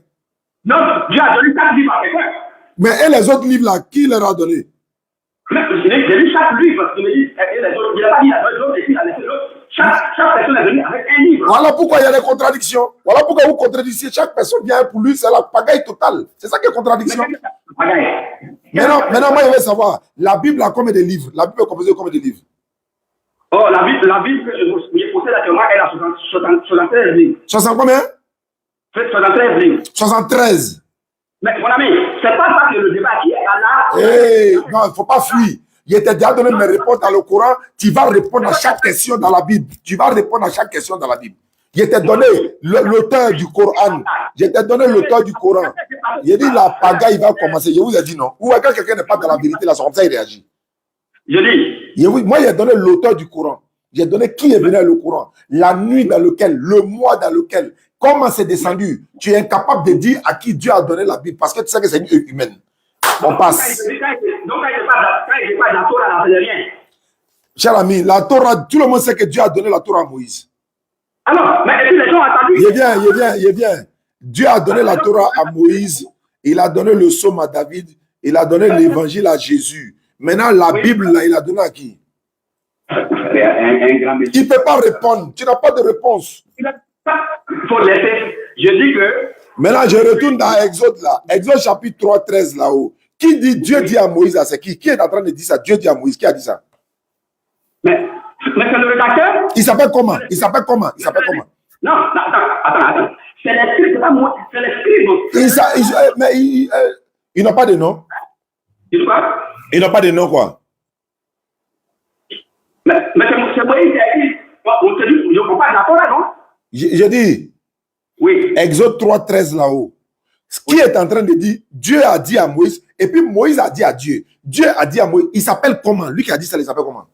Non, Dieu a donné 4 livres à quelqu'un. Mais et les autres livres là, qui leur a donné? Mais j'ai lu chaque livre. Il me dit, il n'a pas dit l'autre écrit, il a laissé l'autre. Chaque personne est venue avec un livre. Voilà pourquoi il y a des contradictions. Voilà pourquoi vous contredisez. Chaque personne vient pour lui, c'est la pagaille totale. C'est ça qui est contradiction. Maintenant, moi, je veux savoir, la Bible a combien de livres? La Bible est composée de combien de livres? Oh, la Bible que je possède actuellement, elle a 73 livres. 60 combien? 73 livres. 73. Mais mon ami, c'est pas ça que le débat qui est là. Non, il ne faut pas fuir. Il était déjà donné mes réponses dans le Coran. Tu vas répondre à chaque question dans la Bible. Tu vas répondre à chaque question dans la Bible. Il t'a donné l'auteur du Coran. Je t'ai donné l'auteur du Coran. Il a dit la pagaille va commencer. Je vous ai dit non. Ou quand quelqu'un n'est pas dans la vérité, là, c'est comme ça il réagit. Je dis. Moi, j'ai donné l'auteur du Coran. J'ai donné qui est venu à le Coran. La nuit dans lequel, le mois dans lequel, comment c'est descendu. Tu es incapable de dire à qui Dieu a donné la Bible parce que tu sais que c'est une œuvre humaine. On passe. Donc, quand il n'est pas la Torah, là, rien. Cher ami, la Torah, tout le monde sait que Dieu a donné la Torah à Moïse. Alors, mais et puis les gens ont attendu. Il vient. Dieu a donné la Torah à Moïse. Il a donné le psaume à David. Il a donné l'évangile à Jésus. Maintenant, la Bible, là, il a donné à qui? Un grand monsieur. Il ne peut pas répondre. Tu n'as pas de réponse. Il faut laisser. Je dis que. Maintenant, je retourne dans Exode, là. Exode chapitre 3, 13, là-haut. Qui dit Dieu dit à Moïse, là, c'est qui? Qui est en train de dire ça? Dieu dit à Moïse. Qui a dit ça? Mais c'est le rédacteur. Il s'appelle comment? Non, attends. C'est l'esprit, c'est pas moi. C'est l'esprit. Mais il n'a pas de nom. Il quoi? Il n'a pas de nom, quoi. Mais c'est Moïse qui a écrit. On te dit, je ne comprends pas d'accord là, non? J'ai dit. Oui. Exode 3, 13 là-haut. Qui est en train de dire, Dieu a dit à Moïse, et puis Moïse a dit à Dieu. Dieu a dit à Moïse, il s'appelle comment? Lui qui a dit ça, il s'appelle comment?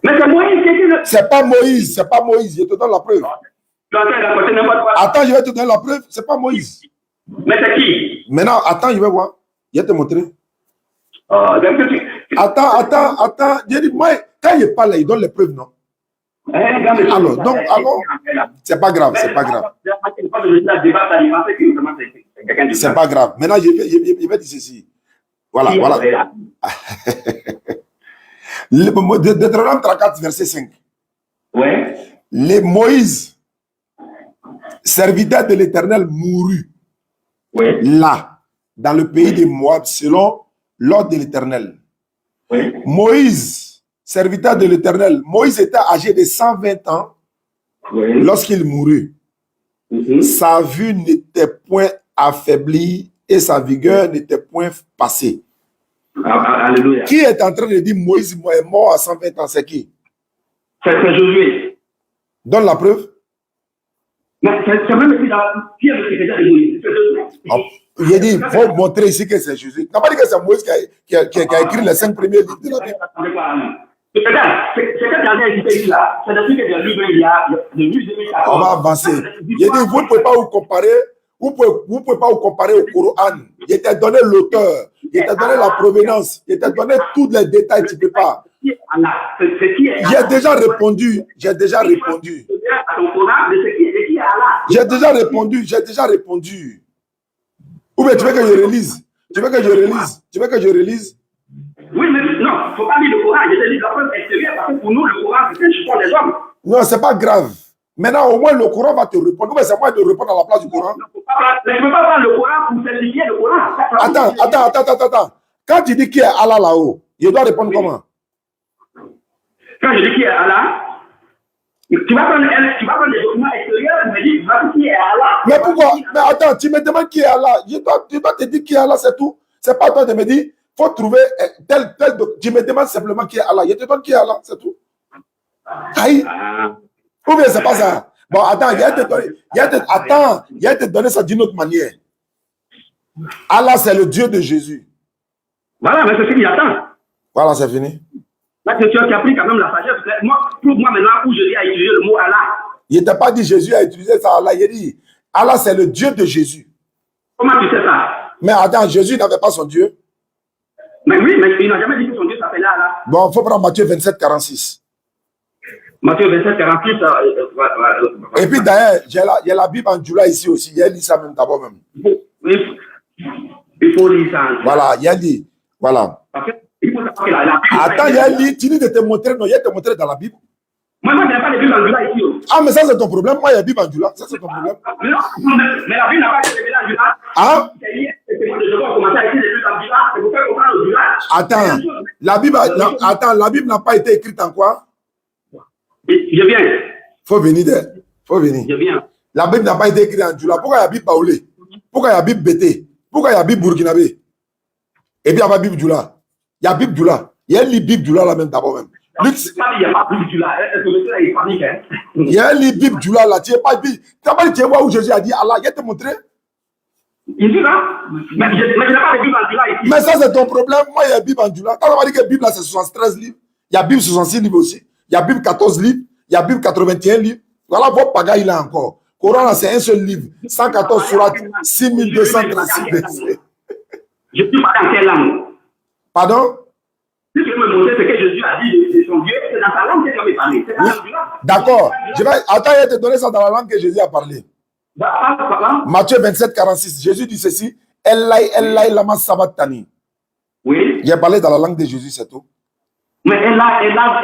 Mais c'est Moïse qui a dit le... C'est pas Moïse, je te donne la preuve. Attends, je vais te donner la preuve, c'est pas Moïse. Mais c'est qui? Maintenant, attends, je vais voir. Je vais te montrer. Attends. Je dis, moi, quand il parle, il donne les preuves, non? Alors, c'est pas grave. C'est pas grave. Maintenant, je vais dire ceci. Voilà. Deutéronome 34, verset 5. Ouais. Les Moïse, serviteur de l'Éternel, mourut là, dans le pays de Moab, selon l'ordre de l'Éternel. Oui. Moïse, serviteur de l'Éternel, Moïse était âgé de 120 ans lorsqu'il mourut. Sa vue n'était point affaiblie et sa vigueur n'était point passée. Alléluia. Qui est en train de dire Moïse est mort à 120 ans? C'est qui? C'est Josué. Donne la preuve. Mais c'est même qui est le secrétaire de Moïse. Il a dit, il faut montrer ici que c'est Jésus. Tu n'as pas dit que c'est Moïse qui a écrit les 5 premiers livres de la Bible. Regarde, c'est que tu as dit ici là. C'est depuis que tu as lu il y a de 2014. On va avancer. Il a dit, vous ne pouvez pas vous comparer. Vous pouvez pas vous comparer au Coran. Il t'a donné l'auteur. Il t'a donné la provenance. Il t'a donné tous les détails. Tu ne peux pas. J'ai déjà répondu. J'ai déjà répondu. Ou bien tu veux que je relise? Tu veux que je relise? Tu veux que je relise? Oui, mais non, il ne faut pas lire le Coran. Je te dis la preuve extérieure parce que pour nous, le Coran, c'est ce sont les hommes. Non, c'est pas grave. Maintenant, au moins, le Coran va te répondre. Mais c'est moi de répondre à la place du Coran. Je ne peux pas prendre le Coran pour certifier le Coran. Attends. Quand tu dis qui est Allah là-haut, je dois répondre comment? Quand je dis qui est Allah, tu vas prendre des documents extérieurs et me dire, vas-y, qui est Allah. Mais pourquoi? Mais attends, tu me demandes qui est Allah. Je dois te dire qui est Allah, c'est tout. C'est pas toi de me dire, il faut trouver tel. Tu me demandes simplement qui est Allah. Je te donne qui est Allah, c'est tout. Aïe. Ou bien c'est pas ça. Bon, attends, il y a te donner ça d'une autre manière. Allah, c'est le Dieu de Jésus. Voilà, mais c'est ce qu'il attend. Voilà, c'est fini. La question qui a pris quand même la sagesse. Pour moi maintenant où Jésus a utilisé le mot Allah. Il t'a pas dit Jésus a utilisé ça, Allah. Il a dit Allah, c'est le Dieu de Jésus. Comment tu sais ça? Mais attends, Jésus n'avait pas son Dieu. Mais oui, mais il n'a jamais dit que son Dieu s'appelait Allah. Bon, il faut prendre Matthieu 27, 46. Matthieu 27, 46. Et puis d'ailleurs, il y a la Bible en Djoula ici aussi. Il y a dit ça même d'abord même. Il faut lire ça. Voilà, il y a dit. Voilà. Il faut savoir que la Bible. Attends, il y a dit, tu dis de te montrer, non, il y a te montrer dans la Bible. Moi, je n'ai pas de Bible en Djoula ici. Ah, mais ça c'est ton problème. Moi, il y a Bible en Djoula. Ça c'est ton problème. Mais la Bible n'a pas été révélée en Djoula. Ah? Attends, la Bible n'a pas été écrite en quoi? Je viens. Faut venir d'elle. Faut venir. Je viens. La Bible n'a pas été écrite en Djoula. Pourquoi il y a Bible Baoulé? Pourquoi il y a Bible Bété? Pourquoi il y a Bible Burkinabé? Et puis il n'y a pas Bible Djoula. Il y a Bible Djoula. Il y a un livre Bible Djoula là même d'abord même. Il n'y a pas Bible Djoula. Il y a un livre Bible Djoula là. Tu n'as pas dit, tu vois où Jésus a dit Allah, il te montrer. Il dit là. Mais je n'ai pas de Bible en Djoula ici. Mais ça c'est ton problème. Moi il y a Bible en Djoula. Quand on va dire que la Bible là c'est 73 livres, il y a Bible 66 livres aussi. Il y a Bible 14 livres. Il y a Bible 81 livres. Voilà votre pagaille là encore. Coran là c'est un seul livre. 114 sourates, 6236 versets. Je suis pas dans quelle langue? Pardon? Si tu veux me montrer ce que Jésus a dit de son Dieu, c'est dans ta langue que tu vas me parler. C'est dans la langue. D'accord. Attends, je vais te donner ça dans la langue que Jésus a parlé. Matthieu 27, 46. Jésus dit ceci. Elai, Elai, lama sabatani. Oui. Il a parlé dans la langue de Jésus, c'est tout. Mais Ella n'est pas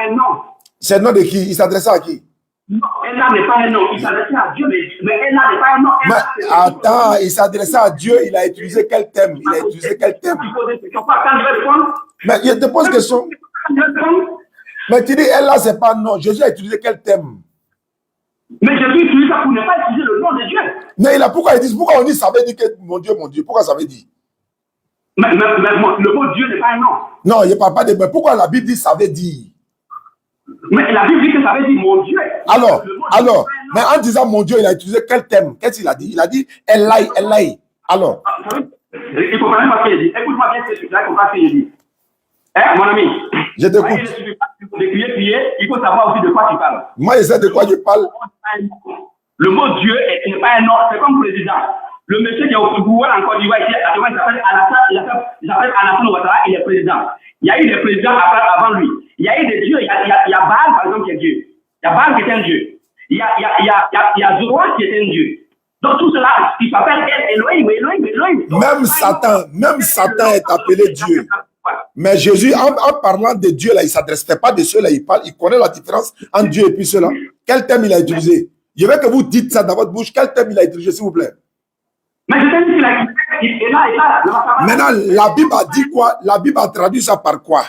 un nom. C'est le nom de qui? Il s'adressait à qui? Non, Ella n'est pas un nom. Il s'adressait à Dieu, mais Ella n'est pas un nom. Mais attends, il s'adressait à Dieu. Il a utilisé quel thème? Il a utilisé quel thème? Mais il te pose question. Mais tu dis, elle là, c'est pas non. Jésus a utilisé quel thème? Mais Jésus utilise ça pour ne pas utiliser le nom de Dieu. Mais pourquoi on dit ça veut dire que mon Dieu, pourquoi ça veut dire? Mais le mot Dieu n'est pas un nom. Non, il ne parle pas de. Mais pourquoi la Bible dit ça veut dire? Mais la Bible dit que ça veut dire mon Dieu. Alors, mais en disant mon Dieu, il a utilisé quel thème? Qu'est-ce qu'il a dit? Il a dit Elai, Elai. Alors. Il faut quand même pas ce qu'il dit. Écoute-moi bien ce que je dis. Mon ami. Je t'écoute. Il faut savoir aussi de quoi tu parles. Moi, je sais de quoi je parle. Le mot Dieu n'est pas un nom. C'est comme président. Le monsieur qui est au pouvoir en Côte d'Ivoire, il s'appelle Alassane Ouattara, il est président. Il y a eu des présidents avant lui. Il y a eu des dieux. Il y a Baal, par exemple, qui est Dieu. Il y a Baal qui est un dieu. Il y a Zoroas qui est un dieu. Donc tout cela, il s'appelle Elohim. Même Satan est appelé Dieu. Mais Jésus, en parlant de Dieu, là, il ne s'adressait pas de ceux-là. Il connaît la différence entre Dieu et puis ceux-là. Quel thème il a utilisé? Je veux que vous dites ça dans votre bouche. Quel thème il a utilisé, s'il vous plaît? Mais je t'ai dit qu'il est là. Maintenant, la Bible a dit quoi? La Bible a traduit ça par quoi?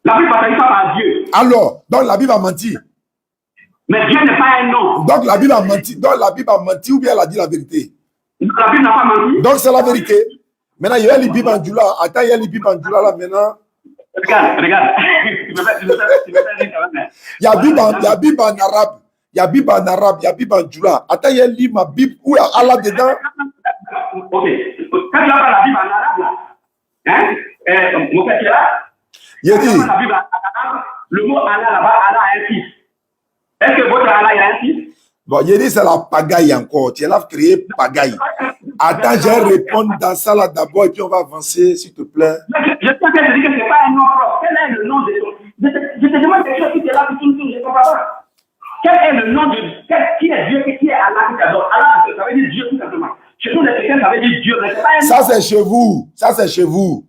La Bible a traduit ça par Dieu. Alors, donc la Bible a menti. Mais Dieu n'est pas un nom. Donc la Bible a menti. Ou bien elle a dit la vérité? La Bible n'a pas menti. Donc c'est la vérité. Maintenant, il y a les Bibles en Djoula. Attends, il y a les Bibles en Djoula là maintenant. Regarde. Il y a Bible en arabe. Il y a Bible en arabe, il y a Bible en Djoula. Attends, il y a ma Bible où il y a Allah dedans. Ok. Quand tu as la Bible en arabe là, mon père qui est là, il a dit. La Bible en arabe, le mot Allah là-bas, Allah a un fils. Est-ce que votre Allah a un fils? Bon, il dit c'est la pagaille encore. Tu as créé pagaille. Attends, je vais répondre dans ça là d'abord et puis on va avancer, s'il te plaît. Je sais que je dis que ce n'est pas un nom propre. Quel est le nom de ton... Je te demande quelque chose qui est là, je ne comprends pas. Quel est le nom de... Qui est Dieu, qui est Allah qui t'adore? Allah, ça veut dire Dieu tout simplement. Chez nous, les chrétiens, ça veut dire Dieu. Mais c'est pas un Ça, c'est chez vous. Ça, c'est chez vous.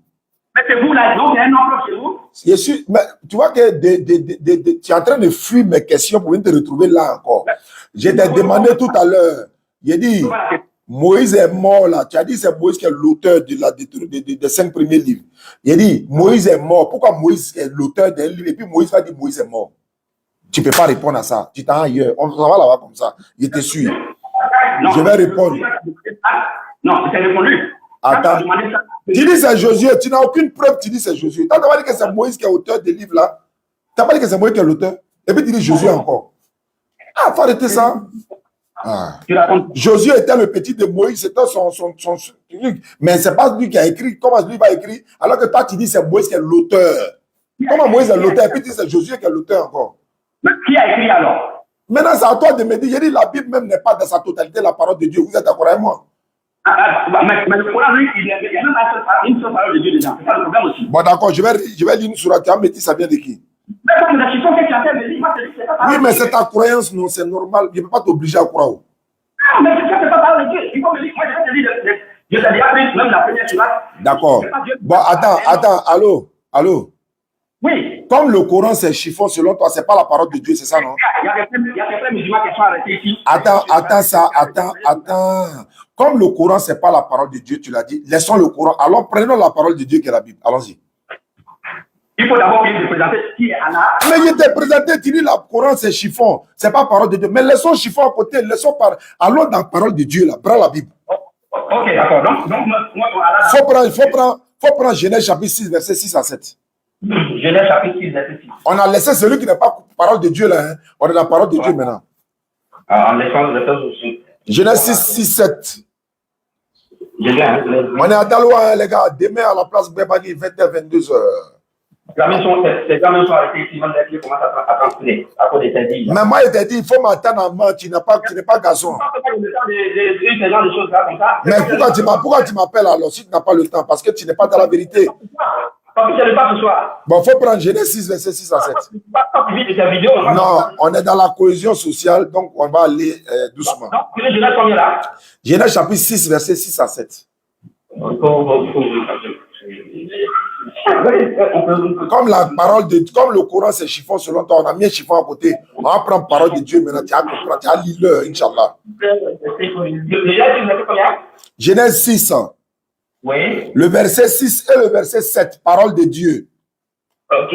Mais c'est vous là, donc il y a un emploi chez vous. Je suis, mais tu vois que tu es en train de fuir mes questions pour venir te retrouver là encore. Je t'ai demandé tout à l'heure. J'ai dit, Moïse est mort là. Tu as dit c'est Moïse qui est l'auteur des 5 premiers livres. J'ai dit, Moïse est mort. Pourquoi Moïse est l'auteur d'un livre et puis Moïse va dire Moïse est mort? Tu ne peux pas répondre à ça. Tu t'en ailleurs. On va là-bas comme ça. Je te suis. Non, Je vais répondre. Non, c'est répondu. Attends. Tu dis c'est Josué. Tu n'as aucune preuve. Tu dis c'est Josué. Tu n'as pas dit que c'est Moïse qui est auteur des livres là. Tu n'as pas dit que c'est Moïse qui est l'auteur. Et puis tu dis Josué encore. Ah, il faut arrêter ça. Ah. Josué était le petit de Moïse. C'était son truc. Mais ce n'est pas lui qui a écrit. Comment lui va écrire? Alors que toi, tu dis c'est Moïse qui est l'auteur. Comment Moïse est l'auteur? Et puis tu dis c'est Josué qui est l'auteur encore. Mais qui a écrit alors? Maintenant, c'est à toi de me dire. J'ai dit la Bible même n'est pas dans sa totalité la parole de Dieu. Vous êtes d'accord avec moi? Mais le Coran, lui, il y a même une seule parole de Dieu dedans. C'est pas le problème aussi. Bon, d'accord, je vais lire une sourate. Tu vas me dire ça vient de qui? Mais comme la chiffon que tu as fait, moi, c'est pas Oui, mais c'est ta croyance, non, c'est normal. Je ne peux pas t'obliger à croire. Non, mais ça, c'est pas parole de Dieu. Il faut me dire, moi, je vais te dire, je t'ai déjà pris même la première sourate. D'accord. Bon, attends, allô. Oui. Comme le Coran, c'est chiffon, selon toi, c'est pas la parole de Dieu, c'est ça, non? Il y a des musulmans qui sont arrêtés ici. Attends. Comme le Coran, c'est pas la parole de Dieu, tu l'as dit, laissons le Coran. Alors, prenons la parole de Dieu qui est la Bible. Allons-y. Il faut d'abord qu'il te présente qui est Allah. Mais il t'ai présenté, tu dis le Coran, c'est chiffon. C'est pas parole de Dieu. Mais laissons chiffon à côté, allons dans la parole de Dieu, là. Prends la Bible. Ok, d'accord. Donc moi, Allah. Faut prendre Genèse chapitre 6, verset 6 à 7. Genèse chapitre 6, verset 6. On a laissé celui qui n'est pas parole de Dieu là. Hein. On est dans la parole de Dieu maintenant. En laissant le verset aussi. Genèse 6, 7. On est à Daloa, hein, les gars. Demain à la place Bébani, 20h, 22h. Les gamins sont arrêtés ici, ils commencent à transpirer à cause des interdits. Mais moi, il t'a dit, il faut m'attendre en main, tu n'es pas gazon. Mais pourquoi tu m'appelles alors si tu n'as pas le temps? Parce que tu n'es pas dans la vérité. Bon, il faut prendre Genèse 6, verset 6 à 7. Non, on est dans la cohésion sociale, donc on va aller doucement. Genèse chapitre 6, verset 6 à 7. Comme le Coran c'est chiffon selon toi, on a mis un chiffon à côté. On va prendre parole de Dieu maintenant. Tu as compris, tu as lu l'heure, Inch'Allah. Genèse 6. Oui. Le verset 6 et le verset 7, parole de Dieu. Ok.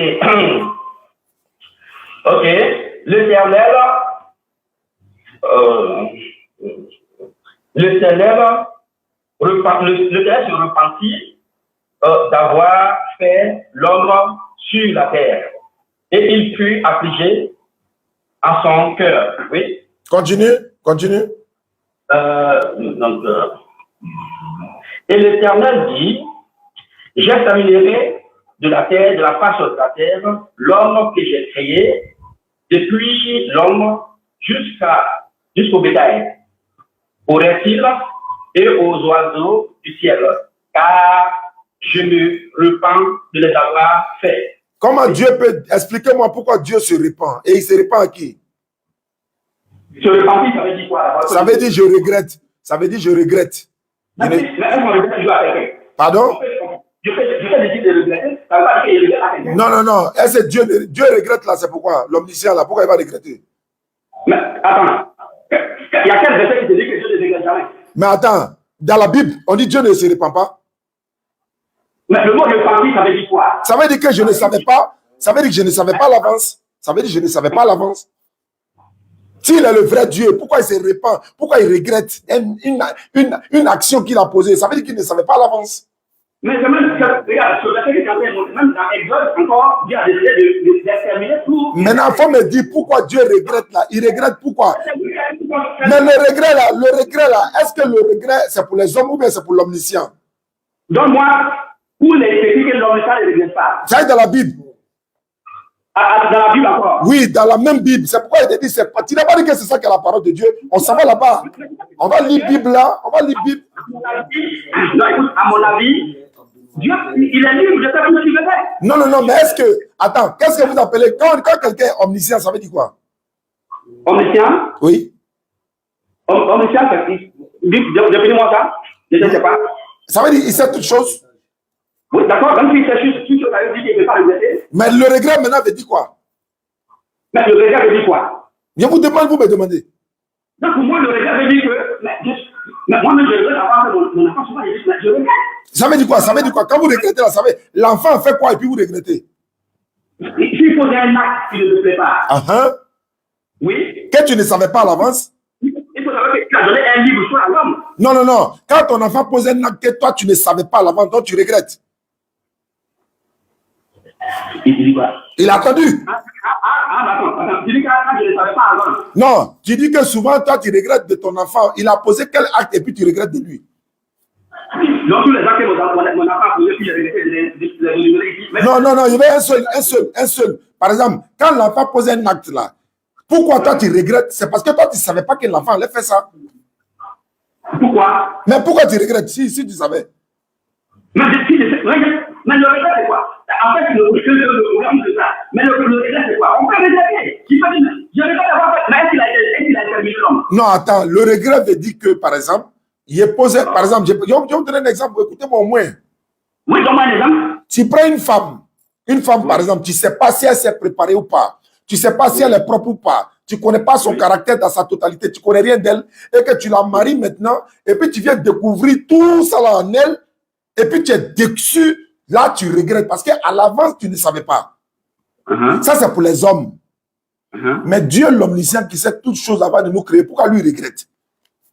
Ok. L'Éternel se repentit d'avoir fait l'homme sur la terre. Et il fut affligé à son cœur. Oui. Continue. Et l'Éternel dit, j'examinerai de la terre, de la face de la terre, l'homme que j'ai créé, depuis l'homme jusqu'au bétail, aux reptiles et aux oiseaux du ciel, car je me repens de les avoir faits. Comment Dieu peut... Expliquez-moi pourquoi Dieu se repent. Et il se repent à qui? Se repentir, ça veut dire quoi? Ça veut dire je regrette. Ça veut dire je regrette. Pardon? Je fais des types de regretter, ça veut pas dire qu'il regrette à quelqu'un. Non. Est-ce que Dieu regrette là, c'est pourquoi? L'omniscient là, pourquoi il va regretter? Mais attends, il y a quel verset qui te dit que Dieu ne regrette jamais? Mais attends, dans la Bible, on dit Dieu ne se repent pas. Mais le mot repentir, ça veut dire quoi? Ça veut dire que je ne savais pas. Ça veut dire que je ne savais pas à l'avance. Ça veut dire que je ne savais pas à l'avance. S'il est le vrai Dieu, pourquoi il se repent? Pourquoi il regrette une action qu'il a posée? Ça veut dire qu'il ne savait pas à l'avance. Mais regarde, sur le verset que tu as fait, même dans Exode, encore, Dieu a décidé de déterminer tout. Maintenant, il faut me dire pourquoi Dieu regrette là. Il regrette pourquoi? Mais le regret là, est-ce que le regret c'est pour les hommes ou bien c'est pour l'omniscient? Donne-moi où les écrits que l'omniscient ne regrette pas. Ça est dans la Bible. Dans la Bible encore? Oui, dans la même Bible. C'est pourquoi il te dit, tu n'as pas dit que c'est ça qui est la parole de Dieu. On s'en va là-bas. On va lire Bible là. On va lire Bible. Non, écoute, à mon avis, Dieu, il est libre de faire ce qu'il veut. Non, mais est-ce que... Attends, qu'est-ce que vous appelez... Quand quelqu'un est omniscient, ça veut dire quoi? Omniscient? Oui. Omniscient, Définis-moi ça. Je ne sais pas. Ça veut dire qu'il sait toutes choses. Oui, d'accord. Même s'il sait juste ça veut dire qu'il ne veut pas regretter. Mais le regret maintenant veut dire quoi? Mais le regret veut dire quoi? Je vous demande, vous me demandez. Donc, pour moi, le regret veut dire que. Mais moi-même, je regrette avoir fait mon enfant souvent. Je regrette. Ça veut dire quoi? Ça veut dire quoi? Quand vous regrettez là, ça veut dire l'enfant fait quoi et puis vous regrettez? S'il faisait un acte qui ne me plaît pas. Oui. Que tu ne savais pas à l'avance? Il faut savoir qu'il a donné un livre sur la l'homme. Non, non, non. Quand ton enfant pose un acte que toi, tu ne savais pas à l'avance, donc tu regrettes. Il dit quoi? Il a attendu. Attends. Tu dis que je ne savais pas avant. Non, tu dis que souvent, toi, tu regrettes de ton enfant. Il a posé quel acte et puis tu regrettes de lui. Donc, tous les actes que mon enfant a posé, puis il a regretté. Non, non, non, il y avait un seul. Par exemple, quand l'enfant pose un acte là, pourquoi toi tu regrettes? C'est parce que toi, tu ne savais pas que l'enfant allait faire ça. Pourquoi? Mais pourquoi tu regrettes si tu savais? Mais le regret, c'est quoi? En fait, le problème, c'est ça. Mais le regret, c'est quoi? On peut regretter. Je regrette d'avoir fait. Mais est-ce qu'il a terminé l'homme? Non, attends. Le regret veut dire que, par exemple, il est posé. Par exemple, je vais vous donner un exemple. Écoutez-moi au moins. Oui, donne-moi un exemple. Tu prends une femme. Une femme, par exemple, tu ne sais pas si elle s'est préparée ou pas. Tu ne sais pas si elle est propre ou pas. Tu ne connais pas son caractère dans sa totalité. Tu ne connais rien d'elle. Et que tu la maries maintenant. Et puis tu viens découvrir tout ça là en elle. Et puis tu es déçu. Là, tu regrettes. Parce qu'à l'avance, tu ne savais pas. Ça, c'est pour les hommes. Mais Dieu, l'omniscient, qui sait toutes choses avant de nous créer, pourquoi lui regrette?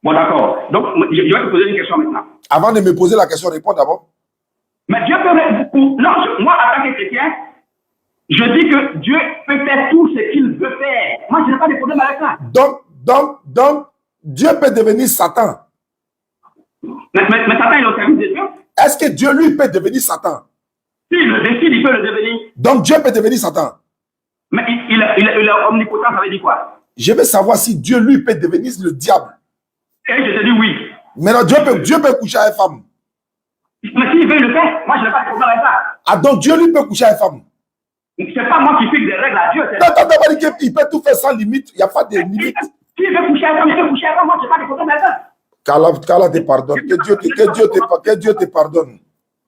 Bon, d'accord. Donc, je vais te poser une question maintenant. Avant de me poser la question, réponds d'abord. Mais Dieu peut... Non, moi, en tant que chrétien, je dis que Dieu peut faire tout ce qu'il veut faire. Moi, je n'ai pas de problème avec ça. Donc, Dieu peut devenir Satan. Mais Satan est au service de Dieu. Est-ce que Dieu, lui, peut devenir Satan? S'il le décide, il peut le devenir. Donc, Dieu peut devenir Satan. Mais il est omnipotent, ça veut dire quoi? Je veux savoir si Dieu, lui, peut devenir le diable. Et je te dis oui. Maintenant, Dieu peut coucher avec une femme. Mais s'il veut le faire, moi, je n'ai pas de problème avec ça. Ah, donc Dieu, lui, peut coucher avec une femme. C'est pas moi qui fixe des règles à Dieu. Non, il peut tout faire sans limite. Il n'y a pas de limite. S'il veut coucher avec moi, il peut coucher avec moi, je n'ai pas de problème avec ça. Qu'Allah te pardonne. Que Dieu te pardonne.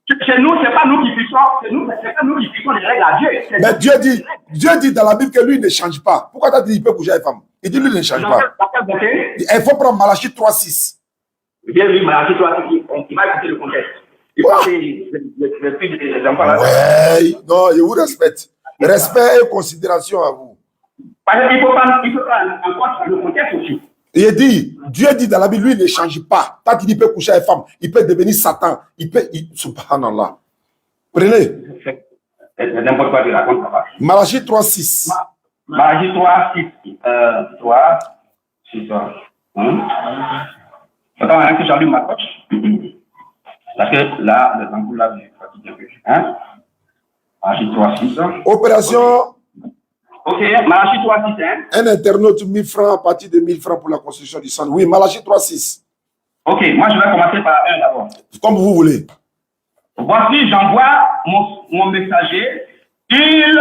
Chez nous, ce n'est pas nous qui fixons, c'est pas nous qui fixons les règles à Dieu. Mais Dieu dit dans la Bible que lui ne change pas. Pourquoi tu as dit qu'il peut coucher avec une femme? Il dit lui ne change pas. Il faut prendre Malachie 3:6. Bien vu, Malachie 3:6, il va écouter le contexte. Il faut que le fils des enfants là. Ouais, non, je vous respecte. Respect et considération à vous. Parce qu'il faut prendre en compte le contexte aussi. Il dit, Dieu dit dans la Bible, lui il ne change pas. Tant qu'il peut coucher avec une femme, il peut devenir Satan. Subhanallah. Prenez. C'est n'importe quoi, tu racontes ça. Malachie 3:6. Malachie 3:6. 3:6. Attends, hein, que j'allume ma coche. Parce que là, le temps là, je fatigue un peu. Hein? Malachie 3:6. Opération. Ok, Malachie 3:6. Hein? Un internaute 1000 francs à partir de 1000 francs pour la construction du centre. Oui, Malachie 3:6. Ok, moi je vais commencer par un d'abord. Comme vous voulez. Voici, j'envoie mon messager. Il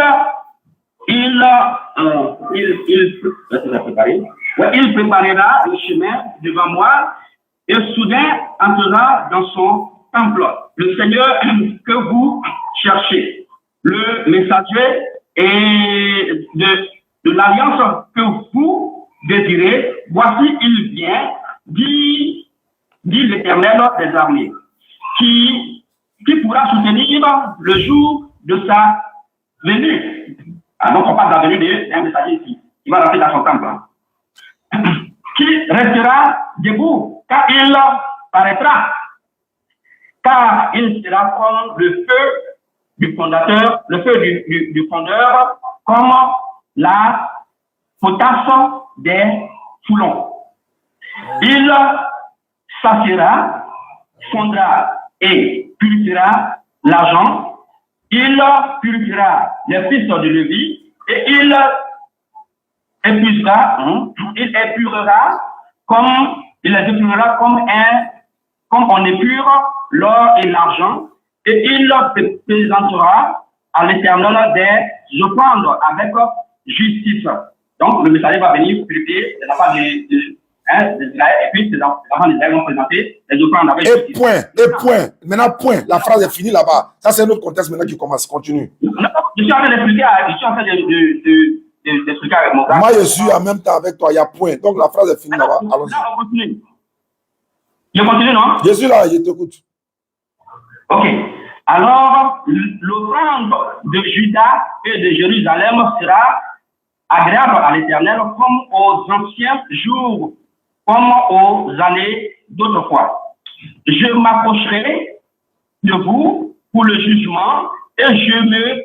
préparera le chemin devant moi et soudain entrera dans son temple. Le Seigneur que vous cherchez, le messager et de l'alliance que vous désirez, voici il vient, dit l'Éternel des armées, qui pourra soutenir le jour de sa venue. Ah, donc on parle de la venue d'un messager ici. Il va rentrer dans son temple. Qui restera debout quand il paraîtra. Car il sera comme le feu du fondateur, le feu du fondeur, comme la potasse des foulons. Il s'assiera, fondra et purifiera l'argent. Il purifiera les fils de Lévi et il épurera comme on épure l'or et l'argent, et il présentera à l'Éternel des offrandes avec justice. Donc le messager va venir purifier, il n'y a pas d'Israël, et puis les enfants d'Israël vont présenter les offrandes avec Et point. Maintenant, point. La phrase est finie là-bas. Ça, c'est un autre contexte maintenant qui commence. Continue. Je suis en train d'expliquer, d'expliquer avec mon gars. Moi, je suis en même temps avec toi. Il y a point. Donc, la phrase est finie là-bas. Allons-y. Là, on continue. Je continue, non? Je suis là, je t'écoute. Ok. Alors, l'offrande de Juda et de Jérusalem sera agréable à l'Éternel comme aux anciens jours, comme aux années d'autrefois. Je m'approcherai de vous pour le jugement et je me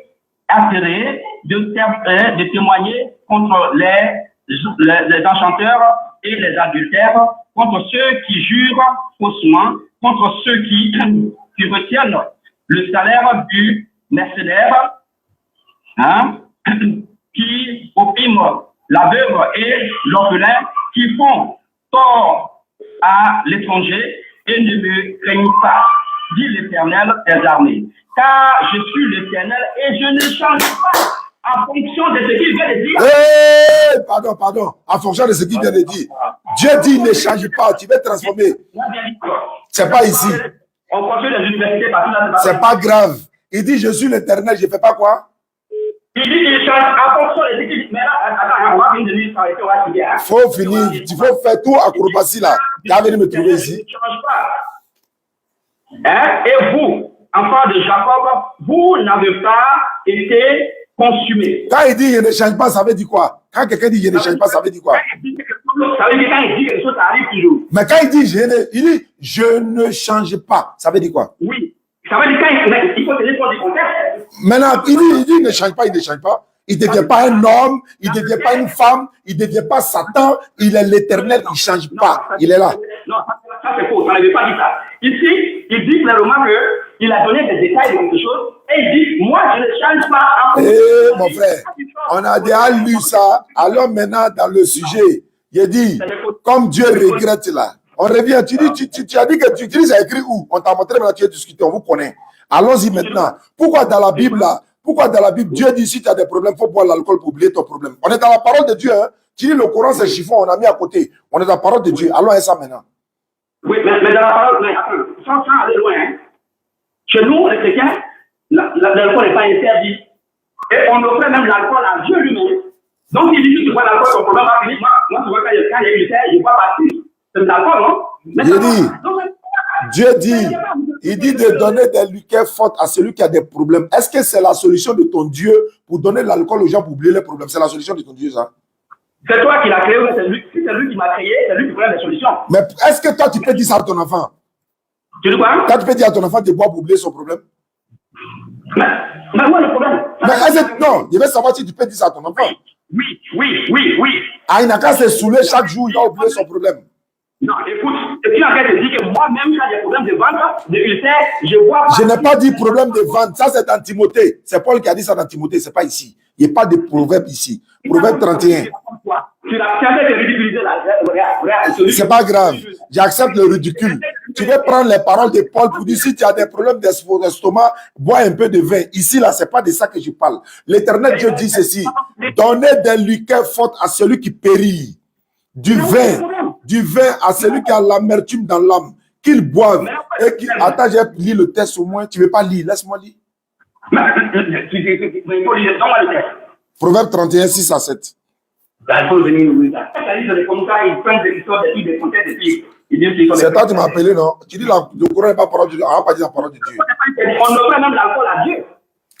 hâterai de témoigner contre les enchanteurs et les adultères, contre ceux qui jurent faussement, contre ceux qui retiennent le salaire du mercenaire, qui oppiment la veuve et l'orphelin, qui font tort à l'étranger et ne me craignent pas, dit l'Éternel des armées. Car je suis l'Éternel et je ne change pas en fonction de ce qu'il vient de dire. Hey, pardon. En fonction de ce qu'il vient de dire. Dieu dit ne change pas, tu vas transformer. C'est pas ici. On construit les universités partout là. C'est pas grave. Il dit je suis l'Éternel, je fais pas quoi? Il dit qu'il change en fonction de ce qu'il dit. Mais là, attends, on va finir de lui s'arrêter, on va finir. Faut finir, il faut faire tout acrobatie là. Tu vas venir me trouver ici. Ne change pas. Et vous, enfants de Jacob, vous n'avez pas été consumés. Quand il dit je ne change pas, ça veut dire quoi? Quand quelqu'un dit je ne change pas, ça veut dire quoi? Ça veut dire que quand il dit quelque chose, ça arrive toujours. Mais quand il dit je ne change pas, ça veut dire quoi? Oui. Ça veut dire qu'il faut tenir compte du contexte. Maintenant, il dit il ne change pas, il ne change pas. Il ne devient pas un homme, il ne devient pas une femme, il ne devient pas Satan, il est l'Éternel, il ne change pas. Il est là. Non, ça c'est faux, ça n'avait pas dit ça. Ici, il dit clairement qu'il a donné des détails de quelque chose et il dit, moi je ne change pas. Eh mon frère, on a déjà lu ça. Alors maintenant dans le sujet, il dit, comme Dieu regrette là. On revient, tu as dit que tu utilises écrit où? On t'a montré, maintenant tu as discuté, on vous connaît. Allons-y maintenant. Pourquoi dans la Bible là? Pourquoi dans la Bible, Dieu dit si tu as des problèmes, il faut boire l'alcool pour oublier ton problème? On est dans la parole de Dieu. Hein? Tu dis le Coran, c'est chiffon, on a mis à côté. On est dans la parole de Dieu. Allons à ça maintenant. Oui, mais dans la parole, mais attends, sans aller loin, hein. Chez nous, les chrétiens, l'alcool n'est pas interdit. Et on offrait même l'alcool à Dieu lui-même. Donc, il dit que tu bois l'alcool, ton problème va finir. Moi, tu vois, quand il y a une terre, je ne bois pas plus. C'est de l'alcool, non? Dieu dit, il dit de donner des liqueurs fortes à celui qui a des problèmes. Est-ce que c'est la solution de ton Dieu pour donner l'alcool aux gens pour oublier les problèmes? C'est la solution de ton Dieu, ça? C'est toi qui l'as créé, c'est lui qui m'a créé, c'est lui qui connaît les solutions. Mais est-ce que toi, tu peux dire ça à ton enfant? Tu dis quoi? Toi, tu peux dire à ton enfant de boire pour oublier son problème? Mais moi, le problème. Non, je veux savoir si tu peux dire ça à ton enfant. Oui. Ah, il n'a qu'à se saouler chaque jour, il va oublier son problème. Non, écoute, tu n'as qu'à te dire que moi-même, quand j'ai des problèmes de ventre, de ulcère, je vois pas. Je n'ai pas dit problème de ventre, ça c'est dans Timothée. C'est Paul qui a dit ça dans Timothée, c'est pas ici. Il n'y a pas de proverbe ici. Proverbe 31. Tu as fait ridiculiser la regarde. C'est pas grave, j'accepte le ridicule. Tu veux prendre les paroles de Paul pour dire si tu as des problèmes d'estomac, bois un peu de vin. Ici, là, c'est pas de ça que je parle. L'Éternel Dieu dit ceci: donnez des liqueurs fortes à celui qui périt, du vin à celui qui a l'amertume dans l'âme, qu'il boive et qu'il... Attends, j'ai lu le texte au moins. Tu ne veux pas lire? Laisse-moi lire. Proverbe 31, 6 à 7. C'est toi qui m'as appelé, non? Tu dis le Coran n'est pas parole de Dieu. On n'a pas dit la parole de Dieu. On offre même l'alcool à Dieu.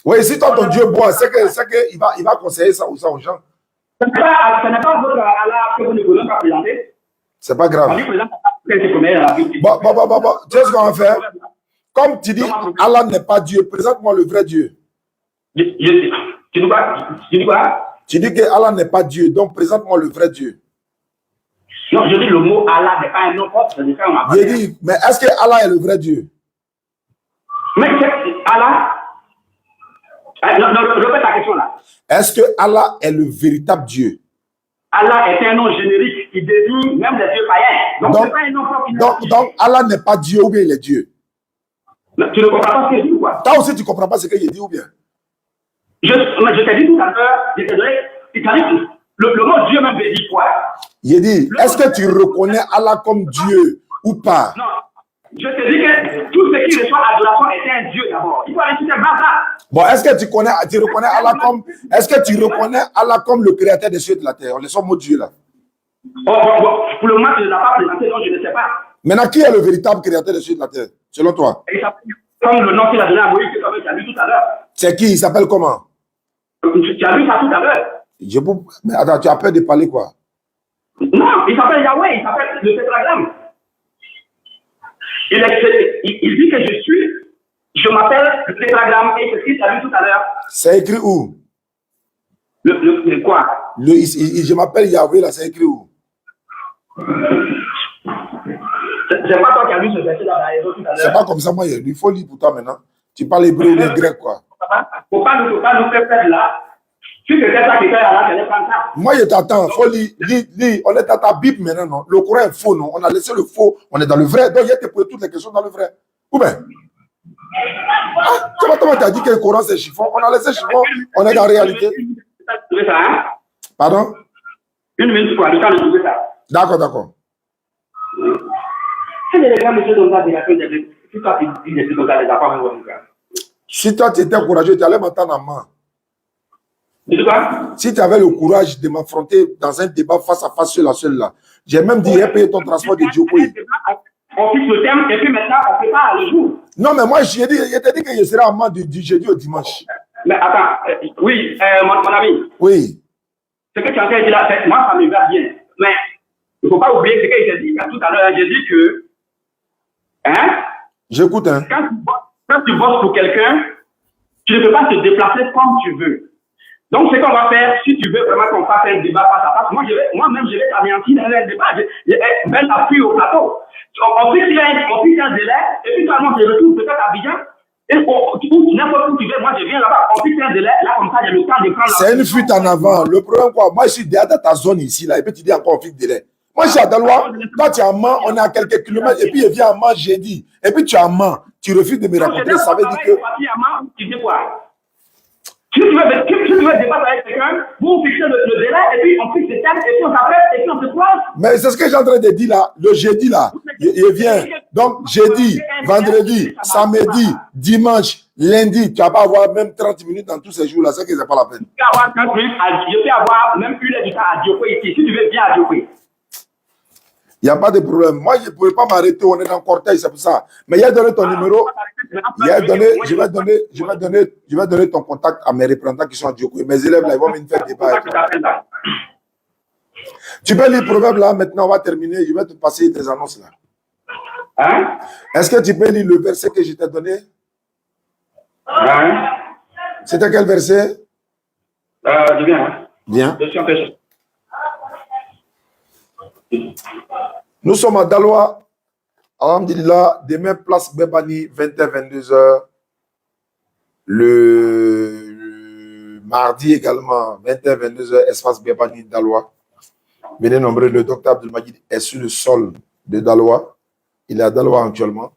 Oui, si toi ton Dieu boit, c'est qu'il va conseiller ça aux gens. Ce n'est pas votre Allah que vous ne voulez pas présenter. C'est pas grave. Bon, tu sais ce qu'on va faire? Comme tu dis, Allah n'est pas Dieu, présente-moi le vrai Dieu. Tu dis quoi? Tu dis que Allah n'est pas Dieu, donc présente-moi le vrai Dieu. Non, je dis le mot Allah n'est pas un nom propre. Je dis, mais est-ce que Allah est le vrai Dieu? Mais Allah... Non, répète ta question là. Est-ce que Allah est le véritable Dieu? Allah est un nom générique qui désigne même les dieux païens. Donc c'est pas un nom propre. Donc Allah n'est pas Dieu ou bien il est Dieu? Tu ne comprends pas ce que je dis ou quoi? Toi aussi tu ne comprends pas ce que je dis ou bien? Je t'ai dit tout à l'heure, je t'ai donné, le mot Dieu même veut dire quoi? Il dit, est-ce que tu reconnais Allah comme Dieu ou pas? Non. Je te dis que tout ce qui reçoit adoration est un Dieu d'abord. Il faut aller sur cette base-là. Bon, est-ce que tu reconnais Allah comme, est-ce que tu reconnais Allah comme le créateur des cieux et de la terre? On les sommes Dieu là. Bon, pour le moment, tu ne l'as pas présenté, donc je ne sais pas. Maintenant, qui est le véritable créateur des cieux et de la terre, selon toi? Et il s'appelle, comme le nom qu'il a donné à Moïse, que tu as vu tout à l'heure. C'est qui? Il s'appelle comment? Tu as vu ça tout à l'heure. Mais attends, tu as peur de parler quoi? Non, il s'appelle Yahweh, il s'appelle le tétragramme. Il dit que je m'appelle le tétragramme et c'est ce qu'il a vu tout à l'heure. C'est écrit où? Le quoi? Je m'appelle Yahweh là, c'est écrit où? C'est pas toi qui as lu ce verset dans la raison tout à l'heure. C'est pas comme ça, moi, il faut lire pour toi maintenant. Tu parles hébreu ou le grec quoi? Faut pas nous faire perdre là. Si c'était ça qui fait là, c'est pas ça. Moi, je t'attends, il faut lire. On est dans ta Bible maintenant, non? Le Coran est faux, non? On a laissé le faux, on est dans le vrai. Donc, il y a te poser toutes les questions dans le vrai. Ou bien? Ah, comment tu as dit que le Coran c'est chiffon? On a laissé chiffon, on est dans la réalité. Pardon? Une minute pour le temps de trouver ça. D'accord. C'est les grands monsieur comme ça, si toi tu dis des trucs comme ça, les affaires même comme ça. Si toi tu étais courageux, tu allais m'attendre en main. Tu quoi? Si tu avais le courage de m'affronter dans un débat face à face seul là, j'ai même dit, payer ton transport de Djokovic. On fixe le thème et puis maintenant on prépare le jour. Non, mais moi je t'ai dit que je serai en main du jeudi au dimanche. Mais attends, oui, mon ami. Oui. Ce que tu as en train de dire là, moi ça me va bien. Mais il ne faut pas oublier ce qu'il t'a dit tout à l'heure. J'ai dit que, J'écoute, quand tu bosses pour quelqu'un, tu ne peux pas te déplacer comme tu veux. Donc, ce qu'on va faire, si tu veux vraiment qu'on fasse un débat face à face, moi-même, je vais t'anéantir dans un débat. Je vais t'appuyer au plateau. On fixe un délai, et puis toi, moi, je retourne peut-être à Abidjan, et n'importe où tu veux, moi, je viens là-bas. On fixe un délai, là, comme ça, j'ai le temps de prendre. C'est une fuite en avant. Le problème, quoi, moi, je suis déjà dans ta zone ici, là, et puis tu dis encore on fixe délai. Moi, je suis à Dalois, toi, tu es à Mans, on est à quelques kilomètres, et puis il vient à Mans jeudi. Et puis tu es à Mans, tu refuses de me rencontrer, ça veut dire que. Tu dis quoi? Si tu veux débattre avec quelqu'un, vous fixez le délai, et puis on fixe le thème, et puis on s'appelle, et puis on se croise. Mais c'est ce que j'ai en train de dire là, le jeudi là, il vient. Donc, jeudi, vendredi, samedi, dimanche, lundi, tu vas pas avoir même 30 minutes dans tous ces jours-là, c'est que c'est pas la peine. Je peux avoir 30 minutes, je peux avoir même une heure du temps à Djoko ici, si tu veux bien à Djoko. Il n'y a pas de problème. Moi, je ne pouvais pas m'arrêter, on est dans le cortège, c'est pour ça. Mais il a donné ton numéro. Je vais donner ton contact à mes représentants qui sont à Djoko. Mes élèves, là, ils vont me faire débat. Tu peux lire le proverbe là, maintenant, on va terminer. Je vais te passer tes annonces là. Est-ce que tu peux lire le verset que je t'ai donné? C'était quel verset? Je viens. Bien. Je suis empêché. Nous sommes à Daloa. Alhamdulillah, demain, place Bebani, 20h-22h. Le mardi également, 20h-22h, espace Bebani, Daloa. Venez nombreux, le docteur Abdelmajid est sur le sol de Daloa. Il est à Daloa actuellement.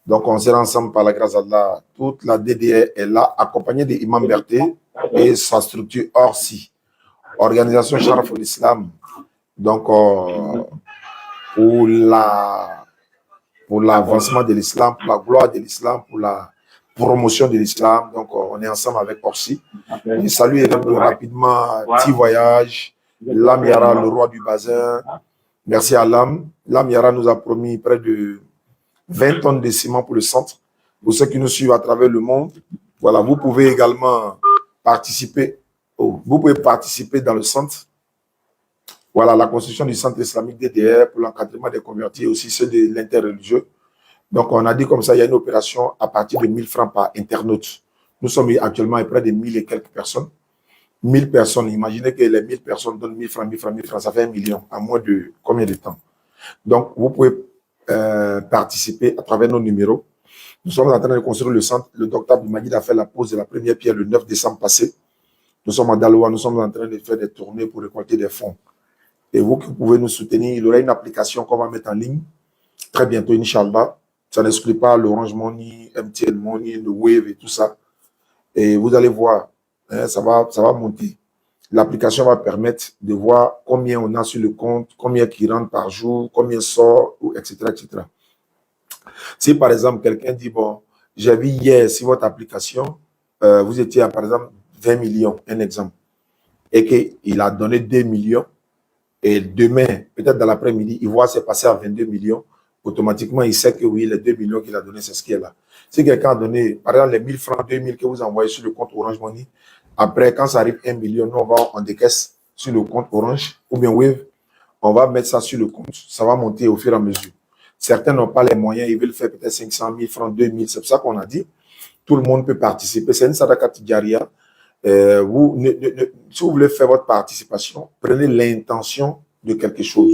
Donc, on sera ensemble par la grâce d'Allah. Toute la DDR est là, accompagnée de Imam Berté et sa structure Orsi, Organisation Sharaf l'Islam. Donc, pour l'avancement de l'islam, pour la gloire de l'islam, pour la promotion de l'islam. Donc, on est ensemble avec Orsi. Je salue rapidement Petit Voyage, Lam Yara, le roi du bazin. Merci à Lam. Lam Yara nous a promis près de 20 tonnes de ciment pour le centre. Pour ceux qui nous suivent à travers le monde, voilà, vous pouvez également participer. Vous pouvez participer dans le centre. Voilà, la construction du centre islamique DDR pour l'encadrement des convertis et aussi ceux de l'interreligieux. Donc, on a dit comme ça, il y a une opération à partir de 1000 francs par internaute. Nous sommes actuellement à près de 1000 et quelques personnes. 1000 personnes, imaginez que les 1000 personnes donnent 1000 francs, 1000 francs, 1000 francs, ça fait 1 million en moins de combien de temps? Donc, vous pouvez participer à travers nos numéros. Nous sommes en train de construire le centre. Le docteur Abdelmajid a fait la pose de la première pierre le 9 décembre passé. Nous sommes à Daloa, nous sommes en train de faire des tournées pour récolter des fonds. Et vous qui pouvez nous soutenir, il y aura une application qu'on va mettre en ligne très bientôt, Inch'Allah. Ça n'exclut pas l'Orange Money, MTN Money, le Wave et tout ça. Et vous allez voir, hein, ça va monter. L'application va permettre de voir combien on a sur le compte, combien qui rentre par jour, combien sort, etc., etc. Si par exemple, quelqu'un dit, bon, j'ai vu hier sur votre application, vous étiez à par exemple 20 millions, un exemple, et qu'il a donné 2 millions, et demain, peut-être dans l'après-midi, il voit c'est passé à 22 millions, automatiquement, il sait que oui, les 2 millions qu'il a donné, c'est ce qu'il y a là. Si quelqu'un a donné, par exemple, les 1000 francs, 2000 que vous envoyez sur le compte Orange Money, après, quand ça arrive 1 million, nous, on décaisse sur le compte Orange ou bien Wave, on va mettre ça sur le compte, ça va monter au fur et à mesure. Certains n'ont pas les moyens, ils veulent faire peut-être 500 000 francs, 2000, c'est pour ça qu'on a dit, tout le monde peut participer. C'est une Sadaka Tijaria. Si vous voulez faire votre participation, prenez l'intention de quelque chose.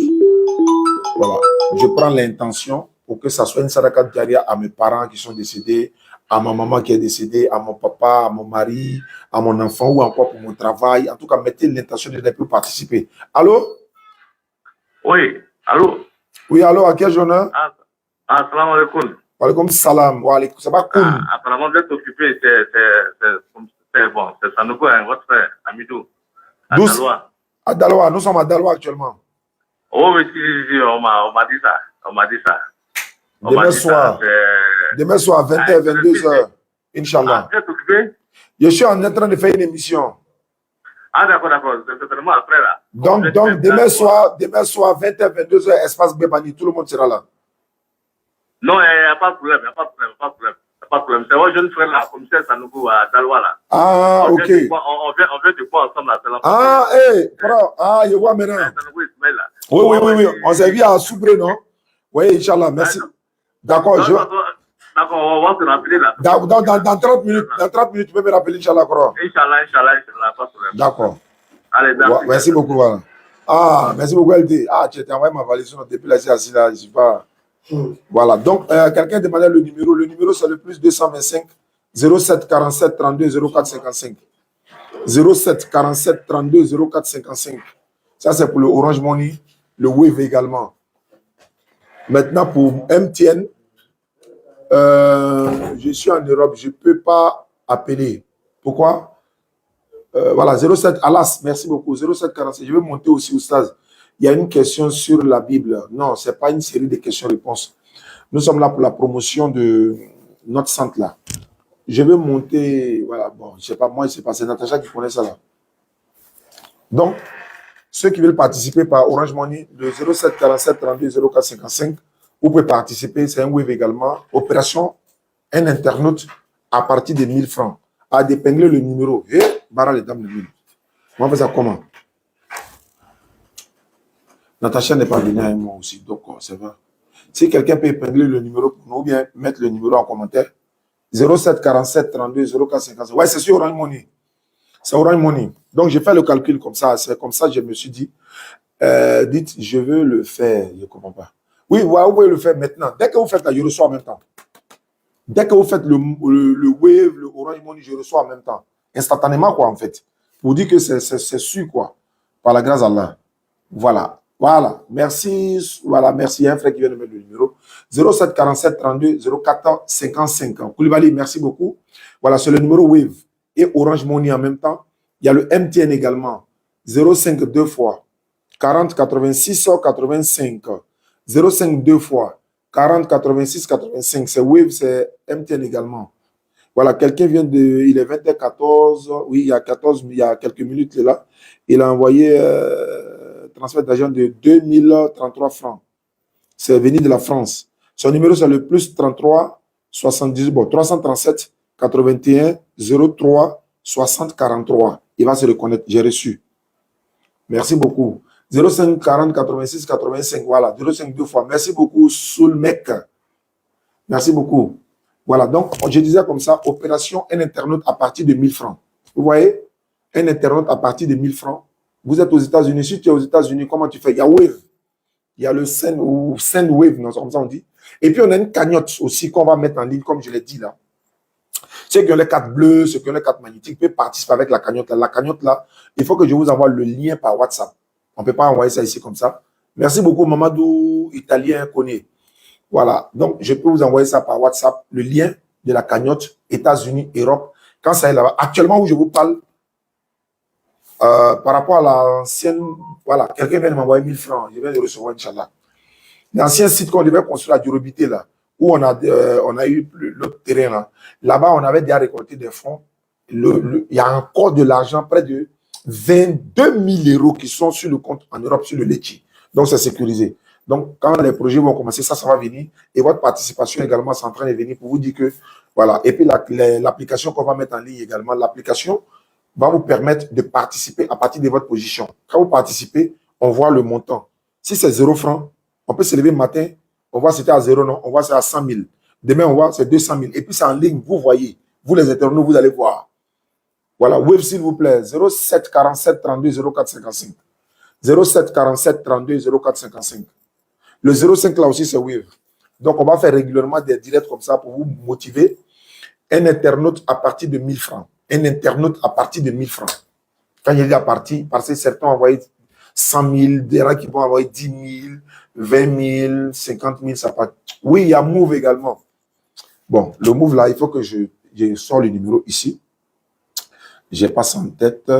Voilà. Je prends l'intention pour que ça soit une Sadaka Tijaria à mes parents qui sont décédés, à ma maman qui est décédée, à mon papa, à mon mari, à mon enfant ou encore pour mon travail. En tout cas, mettez l'intention de pour participer. Allô? Oui, allô? Oui, allô, à quel journal? Assalamu alaikum. Wa alaikum salam. Wa alaikum. Ça va cool? Apparemment, vous êtes occupé, c'est bon, c'est Sanogo, hein, votre frère, Amidou. À Daloa. À Daloa, nous sommes à Daloa actuellement. Oh, oui, si, on m'a dit ça. On m'a dit ça. Demain soir, 20h, 22h, Inch'Allah. Vous êtes occupé? Je suis en train de faire une émission. Ah, d'accord, c'est vraiment après là. Donc demain soir, 20h, 22h, espace Bébani, tout le monde sera là. Non, il n'y a pas de problème, il n'y a pas de problème. C'est votre jeune frère là, commissaire Sanogo à Daloa là. Ah, ok. On vient de voir ensemble là. Ah, je vois maintenant. Sanogo Ismaël là. Oui. On s'est vu à Soubré, non? Oui, Inch'Allah, merci. D'accord, D'accord, on va se rappeler là. Dans 30 minutes, tu peux me rappeler, Inch'Allah. Inch'Allah, pas de problème. D'accord. Allez, d'accord. Merci beaucoup, voilà. Merci beaucoup, LD. Tu as envoyé ma valise depuis là, assis là, je ne sais pas. Voilà, donc quelqu'un demandait le numéro. Le numéro, c'est le plus 225 07 47 32 04 55. 07 47 32 04 55. Ça, c'est pour le Orange Money, le Wave également. Maintenant, pour MTN, je suis en Europe, je ne peux pas appeler. Pourquoi? Voilà, 07, Alas, merci beaucoup. 07 47, je vais monter aussi au stade. Il y a une question sur la Bible. Non, ce n'est pas une série de questions-réponses. Nous sommes là pour la promotion de notre centre là. Je vais monter, voilà, bon, je ne sais pas, moi, je ne sais pas, c'est Natacha qui connaît ça là. Donc, ceux qui veulent participer par Orange Money, le 07 47 32 04 55, vous pouvez participer, c'est un wave également. Opération, un internaute à partir de 1000 francs. À d'épingler le numéro. Bara les dames de 1000. On va faire ça comment? Natacha n'est pas venue avec moi aussi, donc c'est vrai. Si quelqu'un peut épingler le numéro pour nous, ou bien mettre le numéro en commentaire, 07 47 32 04 55. Ouais, c'est sur Orange Money. C'est Orange Money. Donc, j'ai fait le calcul comme ça. C'est comme ça que je me suis dit, dites, je veux le faire. Je ne comprends pas. Oui, vous pouvez le faire maintenant. Dès que vous faites ça, je reçois en même temps. Dès que vous faites le Wave, le Orange Money, je reçois en même temps. Instantanément, quoi, en fait. Pour dire que c'est sûr, quoi. Par la grâce d'Allah. Voilà. Voilà. Merci. Voilà, merci. Il y a un frère qui vient de mettre le numéro. 07 47 32 04 55. Koulibaly, merci beaucoup. Voilà, c'est le numéro Wave et Orange Money en même temps. Il y a le MTN également. 05 2 fois 40 86 85. 05 2 fois 40 86 85. C'est Wave, c'est MTN également. Voilà, quelqu'un vient de... Il est 20h14. Oui, il y a quelques minutes là. Il a envoyé transfert d'argent de 2033 francs. C'est venu de la France. Son numéro, c'est le plus 33 70, bon, 337 81 03 60 43. Il va se reconnaître. J'ai reçu. Merci beaucoup. 05 40 86 85. Voilà. 05 deux fois. Merci beaucoup, Soulmec. Merci beaucoup. Voilà. Donc, je disais comme ça, opération un internaute à partir de 1000 francs. Vous voyez? Un internaute à partir de 1000 francs. Vous êtes aux États-Unis. Si tu es aux États-Unis, comment tu fais? Il y a Wave. Il y a le Send Wave, non, comme ça on dit. Et puis, on a une cagnotte aussi qu'on va mettre en ligne, comme je l'ai dit là. Ceux qui ont les cartes bleues, ceux qui ont les cartes magnétiques peuvent participer avec la cagnotte. La cagnotte là, il faut que je vous envoie le lien par WhatsApp. On ne peut pas envoyer ça ici comme ça. Merci beaucoup, Mamadou, italien, connaît. Voilà. Donc, je peux vous envoyer ça par WhatsApp, le lien de la cagnotte États-Unis, Europe. Quand ça est là-bas, actuellement où je vous parle, Par rapport à l'ancienne, voilà, quelqu'un vient de m'envoyer 1000 francs, je viens de recevoir, Inch'Allah. L'ancien site qu'on devait construire à Durobité, là, où on a eu l'autre terrain, là, là-bas, on avait déjà récolté des fonds. Il y a encore de l'argent, près de 22 000 euros qui sont sur le compte en Europe, sur le Litchi. Donc, c'est sécurisé. Donc, quand les projets vont commencer, ça va venir. Et votre participation également, c'est en train de venir pour vous dire que, voilà. Et puis, l'application qu'on va mettre en ligne également, l'application va vous permettre de participer à partir de votre position. Quand vous participez, on voit le montant. Si c'est 0 francs, on peut se lever le matin, on voit c'était à 0, non, on voit c'est à 100 000. Demain, on voit c'est 200 000. Et puis, c'est en ligne, vous voyez. Vous, les internautes, vous allez voir. Voilà, Wave, s'il vous plaît, 07 47 32 04 55. 07 47 32 04 55. Le 05 là aussi, c'est Wave. Donc, on va faire régulièrement des directs comme ça pour vous motiver. Un internaute à partir de 1000 francs. Un internaute à partir de 1000 francs. Quand il y a à partir, parce que certains ont envoyé 100 000, des gens qui vont envoyer 10 000, 20 000, 50 000, ça part. Oui, il y a Move également. Bon, le Move là, il faut que je sors le numéro ici. Je passe en tête.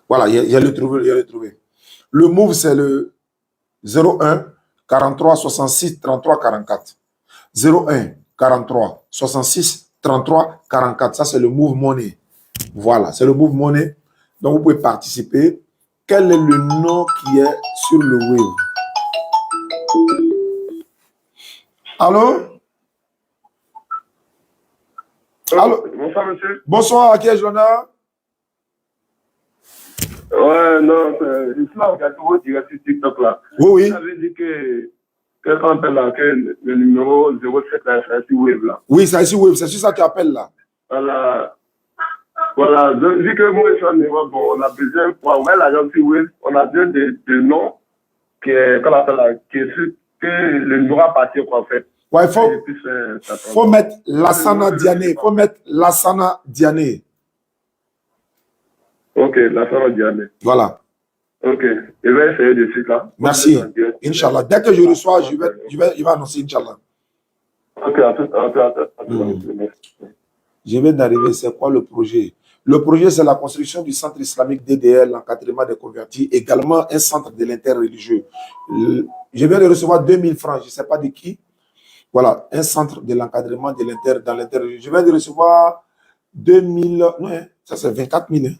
Voilà, il y a le trouvé. Le Move, c'est le 01 43 66 33 44. 01 43 66 33 44. Ça, c'est le Move Money. Voilà, c'est le Move Money. Donc, vous pouvez participer. Quel est le nom qui est sur le Wave? Allô? Allô? Bonsoir, monsieur. Bonsoir, à qui ai-je l'honneur? Ouais, non, c'est Islam qui a toujours tiré sur TikTok là. Oui, oui. Vous avez dit que quelqu'un appelle là, que le numéro 07 là, c'est sur Wave là. Oui, c'est sur Wave, c'est sur ça que tu appelles là. Voilà, vu que moi, je suis en Europe, bon, on a besoin, pour avoir l'argent sur Wave, on a besoin de noms qu'on appelle là, que le numéro appartient quoi en fait. Ouais, faut mettre Lassana Diané. Faut mettre Lassana Diané. Ok, Lassana Diané. Voilà. Ok, je vais essayer de suite là. Merci. Inch'Allah. Dès que je reçois, je vais annoncer, Inch'Allah. Ok, à tout. Je viens d'arriver. C'est quoi le projet? Le projet, c'est la construction du centre islamique DDL, l'encadrement des convertis, également un centre de l'interreligieux. Je viens de recevoir 2000 francs, je ne sais pas de qui. Voilà, un centre de l'encadrement de dans l'interreligieux. Je viens de recevoir 2000, non, ça c'est 24 000.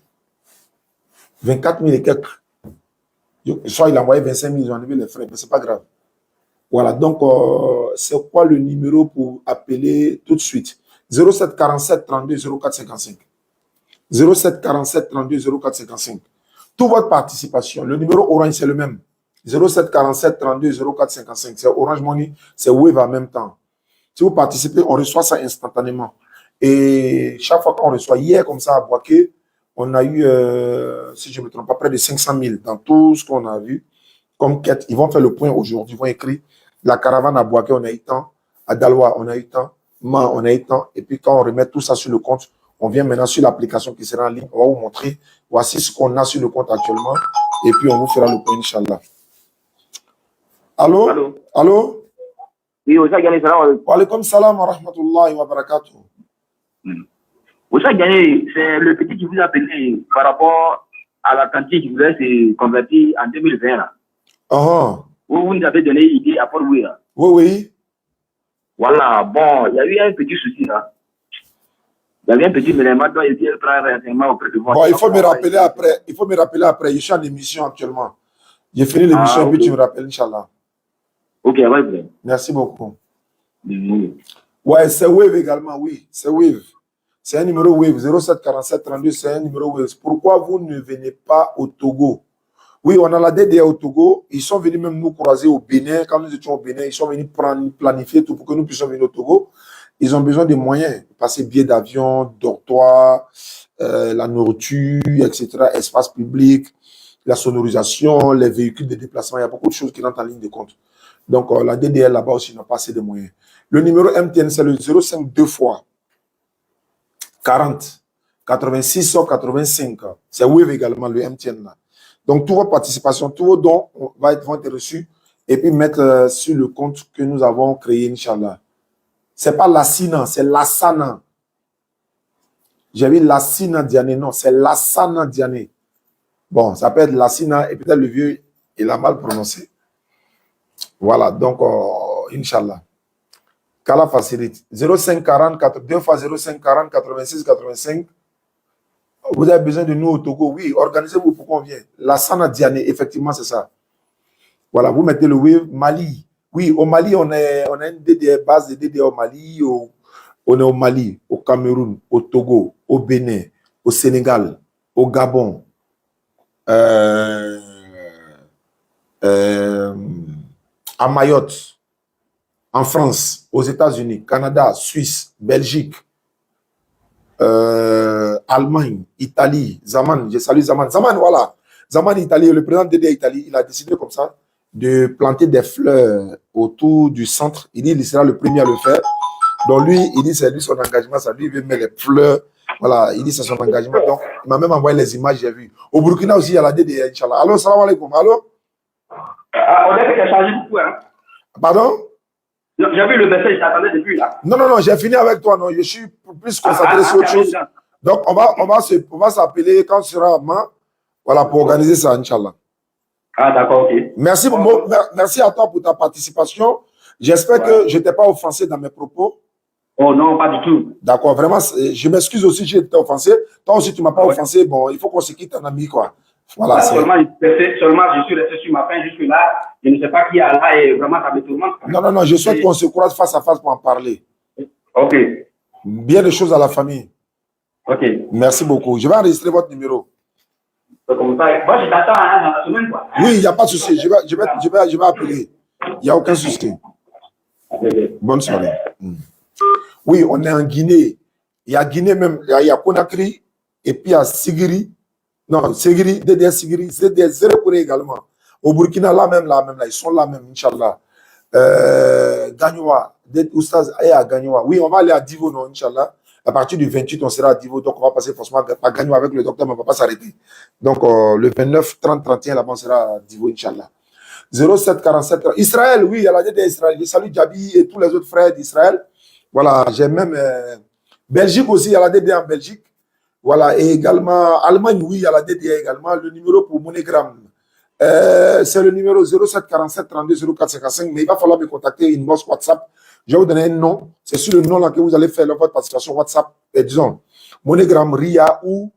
24 000 et quelques. Soit il a envoyé 25 000, ils ont enlevé les frais, mais ce n'est pas grave. Voilà, donc c'est quoi le numéro pour appeler tout de suite? 07 47 32 04 55. 07 47 32 04 55. Toute votre participation, le numéro Orange, c'est le même. 07 47 32 04 55. C'est Orange Money, c'est Wave en même temps. Si vous participez, on reçoit ça instantanément. Et chaque fois qu'on reçoit, hier comme ça à Boaké, on a eu, si je ne me trompe pas, près de 500 000 dans tout ce qu'on a vu comme quête. Ils vont faire le point aujourd'hui, ils vont écrire la caravane à Boaké, on a eu tant, à Daloa, on a eu tant, Ma, on a eu tant. Et puis quand on remet tout ça sur le compte, on vient maintenant sur l'application qui sera en ligne. On va vous montrer, voici ce qu'on a sur le compte actuellement. Et puis on vous fera le point, Inch'Allah. Allô? Allô? Allô? Oui, Osa Gane, salam alaikum. Wa alaikum salam wa rahmatullahi wa barakatuh. Osa Gane, c'est le petit qui vous a appelé par rapport à la cantine qui voulait se convertir en 2020. Là. Vous nous avez donné l'idée à Port-Louis. Oui, oui. Voilà, bon, il y a eu un petit souci là. Il y avait un petit élément dont il prend renseignement auprès de moi. Bon, il faut me rappeler après. Il faut me rappeler après. Je suis en émission actuellement. J'ai fini l'émission et puis tu me rappelles, Inch'Allah. Ok, ouais. Merci beaucoup. Ouais, c'est Wave également, oui. C'est Wave. C'est un numéro Wave. 07 47 32, c'est un numéro Wave. Pourquoi vous ne venez pas au Togo? Oui, on a la DDA au Togo. Ils sont venus même nous croiser au Bénin. Quand nous étions au Bénin, ils sont venus planifier tout pour que nous puissions venir au Togo. Ils ont besoin de moyens. Passer billets d'avion, dortoir, la nourriture, etc., espace public, la sonorisation, les véhicules de déplacement. Il y a beaucoup de choses qui rentrent en ligne de compte. Donc, la DDL là-bas aussi n'a pas assez de moyens. Le numéro MTN, c'est le 05 2 fois 40 86 85. C'est Wave également, le MTN là. Donc, toute votre participation, tous vos dons vont être reçus et puis mettre sur le compte que nous avons créé, Inch'Allah. Ce n'est pas Lassina, c'est Lassana. J'ai vu Lassina Diané. Non, c'est Lassana Diané. Bon, ça peut être Lassina et peut-être le vieux, il a mal prononcé. Voilà, donc, Inch'Allah. Qu'Allah facilite. 0540, 2 fois 0540, 86, 85. Vous avez besoin de nous au Togo. Oui, organisez-vous pour qu'on vienne. Lassana Diané, effectivement, c'est ça. Voilà, vous mettez le oui, Mali. Oui, au Mali, on a une base de DDA au Mali, on est au Mali, au Cameroun, au Togo, au Bénin, au Sénégal, au Gabon, à Mayotte, en France, aux États-Unis, Canada, Suisse, Belgique, Allemagne, Italie, Zaman, je salue Zaman. Zaman, voilà. Zaman, Italie, le président de DDA Italie, il a décidé comme ça de planter des fleurs autour du centre. Il dit qu'il sera le premier à le faire. Donc lui, il dit c'est lui son engagement, ça lui, il veut mettre les fleurs. Voilà, il dit c'est son engagement. Donc il m'a même envoyé les images, j'ai vu. Au Burkina aussi, il y a la DDA, Inch'Allah. Allô, salam alaikum. Allô? On a fait qu'il a changé beaucoup, hein. Pardon? J'ai vu le message, j'attendais depuis là. Non, j'ai fini avec toi, non. Je suis plus concentré sur autre chose. Donc on va s'appeler quand ce sera à main, voilà, pour organiser ça, Inch'Allah. Ah, d'accord, ok. Merci à toi pour ta participation. J'espère que je n'étais pas offensé dans mes propos. Oh non, pas du tout. D'accord, vraiment, je m'excuse aussi si j'ai été offensé. Toi aussi, tu ne m'as pas offensé. Bon, il faut qu'on se quitte en ami, quoi. Voilà, seulement, je suis resté sur ma faim jusque-là. Je ne sais pas qui est là et vraiment, ça me tourmente. Non, je souhaite qu'on se croise face à face pour en parler. Ok. Bien des choses à la famille. Ok. Merci beaucoup. Je vais enregistrer votre numéro. Comme ça, moi, je t'attends dans la semaine, quoi. Oui, il n'y a pas de souci. Je vais appeler. Il n'y a aucun souci. Bonne soirée. Oui, on est en Guinée. Il y a Guinée même, il y a Conakry, et puis il y a Sigiri. Non, Sigiri, DDS Sigiri, DDS Zéro également. Au Burkina, là même, ils sont là même, Inch'Allah. Gagnoua, Oustaz à Gagnoua. Oui, on va aller à Divo, non, Inch'Allah. À partir du 28, on sera à Divo, donc on va passer forcément à Gagnoua avec le docteur, mais on ne va pas s'arrêter. Donc, le 29, 30, 31, là-bas, on sera à Divo, Inch'Allah. 07 47. Israël, oui, il y a la DDS d'Israël. Je salue Djabi et tous les autres frères d'Israël. Voilà, j'ai même Belgique aussi, il y a la DDA en Belgique. Voilà, et également Allemagne, oui, il y a la DDA également. Le numéro pour MoneyGram, c'est le numéro 07 47 32 04 55. Mais il va falloir me contacter une box WhatsApp. Je vais vous donner un nom. C'est sur le nom là que vous allez faire votre participation WhatsApp. Et disons, MoneyGram, RIA ou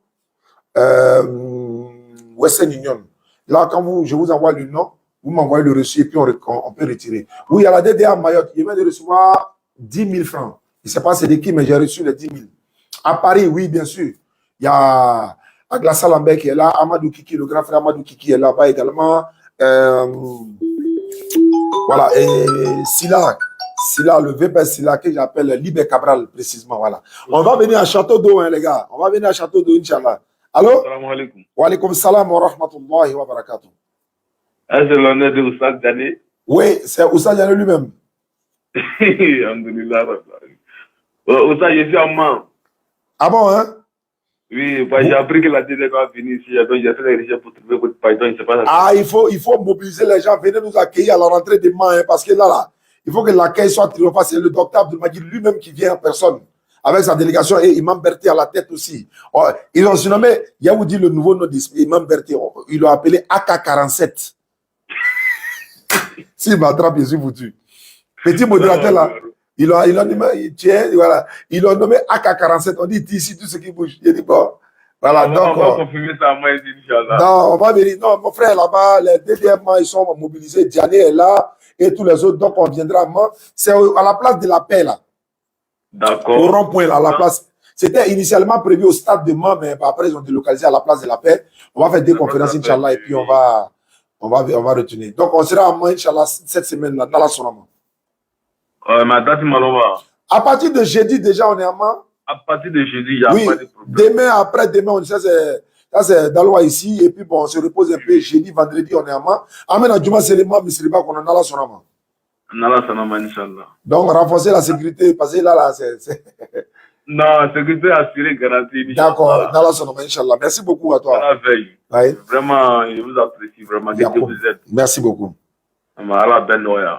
Western Union. Là, quand je vous envoie le nom, vous m'envoyez le reçu et puis on peut retirer. Oui, il y a la DDA à Mayotte. Il vient de recevoir 10 000 francs. Je ne sais pas c'est de qui, mais j'ai reçu les 10 000. À Paris, oui, bien sûr. Il y a Aglassa Lambert qui est là, Amadou Kiki, le grand frère Amadou Kiki est là-bas également. Voilà, et Silla, le VP Silla, que j'appelle Libé Cabral, précisément. Voilà. On va venir à Château d'eau, hein, les gars. On va venir à Château d'eau, Inch'Allah. Allô? Salam alaikum. Wa alaikum salam wa rahmatullahi wa barakatuh. C'est l'honneur de Oussad Diané. Oui, c'est Oussad Diané lui-même. Alhamdulillah. Oussad, je suis en main. Ah bon, hein? Oui, j'ai appris que la DDA va venir ici. Donc, j'ai fait les recherches pour trouver votre python. Je ne sais pas. Ah, il faut mobiliser les gens. Venez nous accueillir à la rentrée des mains, hein, parce que là, il faut que l'accueil soit triomphal. C'est le docteur Abdelmajid lui-même qui vient en personne, avec sa délégation, et Imam Berté à la tête aussi. Oh, ils ont surnommé, Yaoudi, le nouveau nom d'Imam Berté. Ils l'ont appelé AK-47. S'il m'attrape, je suis foutu. Petit modérateur là, ils l'ont nommé AK-47. On dit ici tout ce qui bouge. Il dit bon, voilà. Donc, on va confirmer ça à moi, Inch'Allah. Non, on va venir. Non, mon frère là-bas, les DDM, ils sont mobilisés. Diané est là et tous les autres. Donc, on viendra à Mans. C'est à la place de la paix là. D'accord. Au rond-point là, à la place. C'était initialement prévu au stade de Mans, mais après, ils ont délocalisé à la place de la paix. On va faire des conférences, Inch'Allah, et puis on va retenir. Donc, on sera à Mans, Inch'Allah, cette semaine-là, dans la Sonama. Ma date Malova. À partir de jeudi, déjà, on est à Mans. À partir de jeudi, il n'y a pas de problème. Demain, après-demain, on sait, ça c'est Daloa ici, et puis bon, on se repose un peu. Jeudi, vendredi, on est à Mans. Amen, à Djuma, c'est les Mans, mais c'est pas qu'on en a la Sonama. Nala Sonama, Inch'Allah. Donc, renforcer la sécurité, parce que là, c'est. Non, sécurité assurée, garantie. D'accord, Nala Sonama, Inch'Allah. merci beaucoup à toi. À la veille. Oui. Vraiment, je vous apprécie, vraiment. Que Dieu vous aide. Merci beaucoup. Allah ben Noya.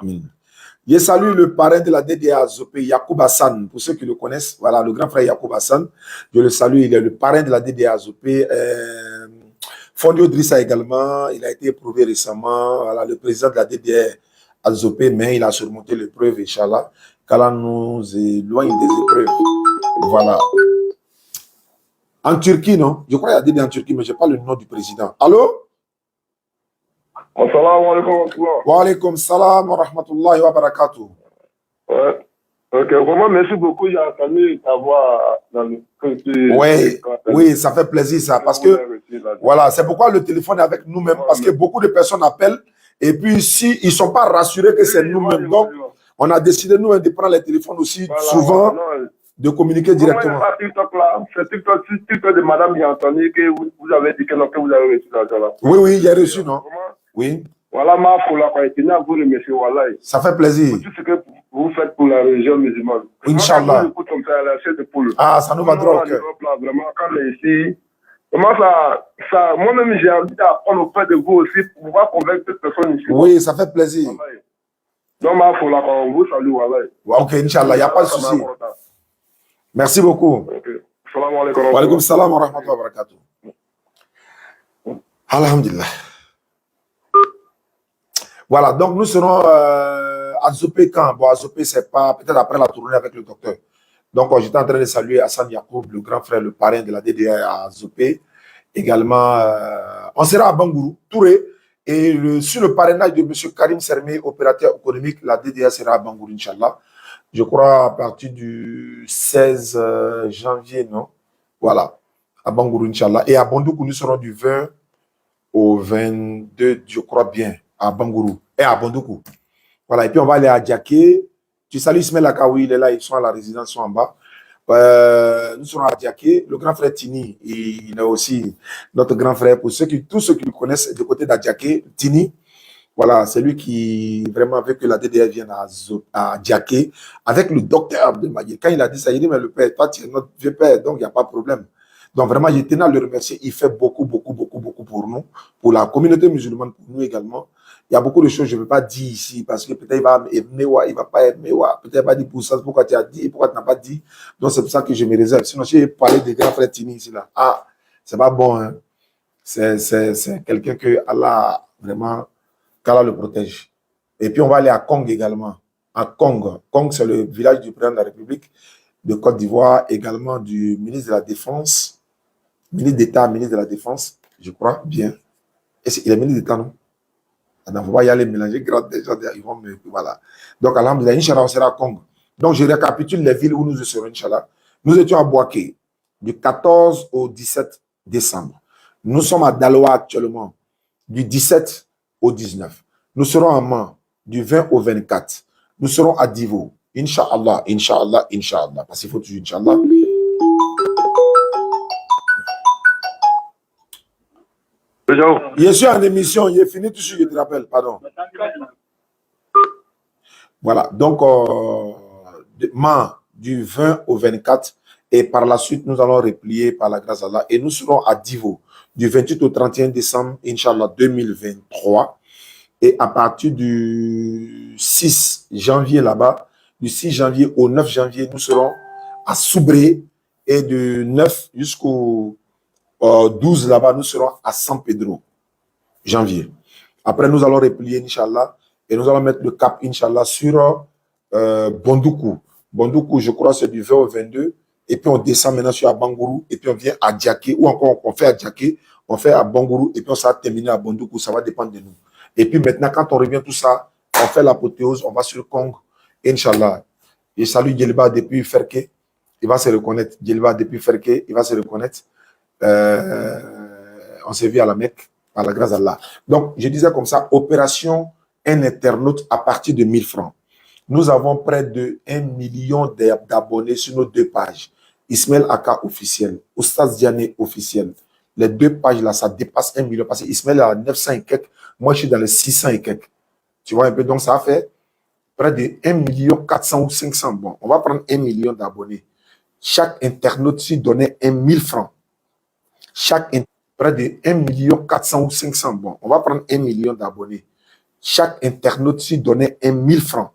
Je salue le parrain de la DDA Azopé, Yacoub Hassan, pour ceux qui le connaissent. Voilà, le grand frère Yacoub Hassan. Je le salue, il est le parrain de la DDA Azopé. Fondio Drissa également, il a été éprouvé récemment. Voilà, le président de la DDA Azopé, mais il a surmonté l'épreuve, Inch'Allah. Qu'Allah nous éloigne des épreuves. Voilà. En Turquie, non? Je crois qu'il y a DDA en Turquie, mais je n'ai pas le nom du président. Allô? Assalamu alaikum. Wa alaikum salam wa rahmatullahi wa barakatuh. Ouais. Ok, vraiment, merci beaucoup. J'ai entendu ta voix dans le... Oui, oui, ça fait plaisir ça, parce que, voilà, c'est pourquoi le téléphone est avec nous-mêmes, parce que beaucoup de personnes appellent, et puis si ils ne sont pas rassurés que c'est nous-mêmes, donc on a décidé, nous, de prendre les téléphones aussi, souvent, de communiquer directement. C'est TikTok de madame, j'ai entendu que vous avez dit que vous avez reçu l'argent là. Oui, oui, j'ai reçu, non? Oui. Voilà, ma foi, là, je tenais à vous remercier, voilà. Ça fait plaisir. Pour tout ce que vous faites pour la région musulmane. Inch'Allah. Ah, ça nous va droit au cœur. Vraiment, quand on est ici, comment ça moi-même, j'ai envie d'apprendre auprès de vous aussi pour pouvoir convaincre cette personne ici. Oui, ça fait plaisir. Voilà. Donc, ma foi, là, on vous salue, voilà. Ok, Inch'Allah, il n'y a pas de souci. Merci beaucoup. Okay. Salam alaikum. Wa alaikum salam wa rahmatullahi wa barakatuh. Alhamdulillah. Voilà, donc nous serons à Zopé quand? Bon, à Zopé, c'est pas peut-être après la tournée avec le docteur. Donc, j'étais en train de saluer Hassan Yacoub, le grand frère, le parrain de la DDA à Zopé. Également, on sera à Bangourou, Touré. Et sur le parrainage de M. Karim Sermé, opérateur économique, la DDA sera à Bangourou, Inch'Allah. Je crois à partir du 16 janvier, non? Voilà, à Bangourou, Inch'Allah. Et à Bandoukou, nous serons du 20 au 22, je crois bien, à Bangourou et à Bandoukou. Voilà, et puis on va aller à Diaké. Tu salues Ismaël Akaoui, il est là, ils sont à la résidence, ils sont en bas. Nous serons à Diaké. Le grand frère Tini, il est aussi notre grand frère. Pour tous ceux qui le connaissent du côté d'Adiaké, Tini, voilà, c'est lui qui vraiment veut que la DDR vienne à Diaké avec le docteur Abdelmajid. Quand il a dit ça, il dit, mais le père, toi, tu es notre vieux père, donc il n'y a pas de problème. Donc vraiment, je tenais à le remercier. Il fait beaucoup pour nous, pour la communauté musulmane, pour nous également. Il y a beaucoup de choses que je ne veux pas dire ici, parce que peut-être il va aimer, il ne va pas aimer, peut-être il va dire pour ça, pourquoi tu as dit, pourquoi tu n'as pas dit. Donc c'est pour ça que je me réserve. Sinon, j'ai parlé des grands frères Tini ici, là. Ah, c'est pas bon, hein. C'est quelqu'un que Allah, vraiment, qu'Allah le protège. Et puis on va aller à Kong également. À Kong. Kong, c'est le village du président de la République de Côte d'Ivoire, également du ministre de la Défense, ministre d'État, ministre de la Défense, je crois bien. Il est ministre d'État, non? On va y aller mélanger, des gens, ils vont me... Voilà. Donc, alhamdoulilah, Inch'Allah, on sera à Kong. Donc, je récapitule les villes où nous serons, Inch'Allah. Nous étions à Boaké, du 14 au 17 décembre. Nous sommes à Daloa actuellement, du 17 au 19. Nous serons à Man, du 20 au 24. Nous serons à Divo. Inch'Allah, Inch'Allah, Inch'Allah. Parce qu'il faut toujours Inch'Allah. Je suis en émission, il est fini tout de suite, je te rappelle, pardon. Voilà, donc, Man, du 20 au 24, et par la suite, nous allons replier par la grâce d'Allah, et nous serons à Divo, du 28 au 31 décembre, Inch'Allah, 2023, et à partir du 6 janvier là-bas, du 6 janvier au 9 janvier, nous serons à Soubré, et du 9 jusqu'au 12 là-bas, nous serons à San Pedro, janvier. Après, nous allons replier, Inch'Allah, et nous allons mettre le cap, Inch'Allah, sur Bandoukou. Bandoukou, je crois, c'est du 20 au 22. Et puis, on descend maintenant sur Bangourou, et puis on vient à Diaké, ou encore on fait à Diaké, on fait à Bangourou, et puis on s'est terminé à Bandoukou, ça va dépendre de nous. Et puis maintenant, quand on revient tout ça, on fait l'apothéose, on va sur le Kong, Inch'Allah. Je salue Djelba depuis Ferke, il va se reconnaître. Djelba depuis Ferke, il va se reconnaître. On s'est vu à la Mecque, par la grâce d'Allah. Donc, je disais comme ça, opération un internaute à partir de 1000 francs. Nous avons près de 1 million d'abonnés sur nos 2 pages. Ismaël Aka officiel, Oustaz Diané officiel. Les 2 pages là, ça dépasse 1 million parce que Ismaël est à 900 et quelques, moi je suis dans les 600 et quelques. Tu vois un peu, donc ça fait près de 1 million 400 ou 500. Bon, on va prendre 1 million d'abonnés. Chaque internaute s'y donnait 1000 francs. Près de 1 million 400 ou 500. Bon, on va prendre 1 million d'abonnés. Chaque internaute s'y donnait 1000 francs.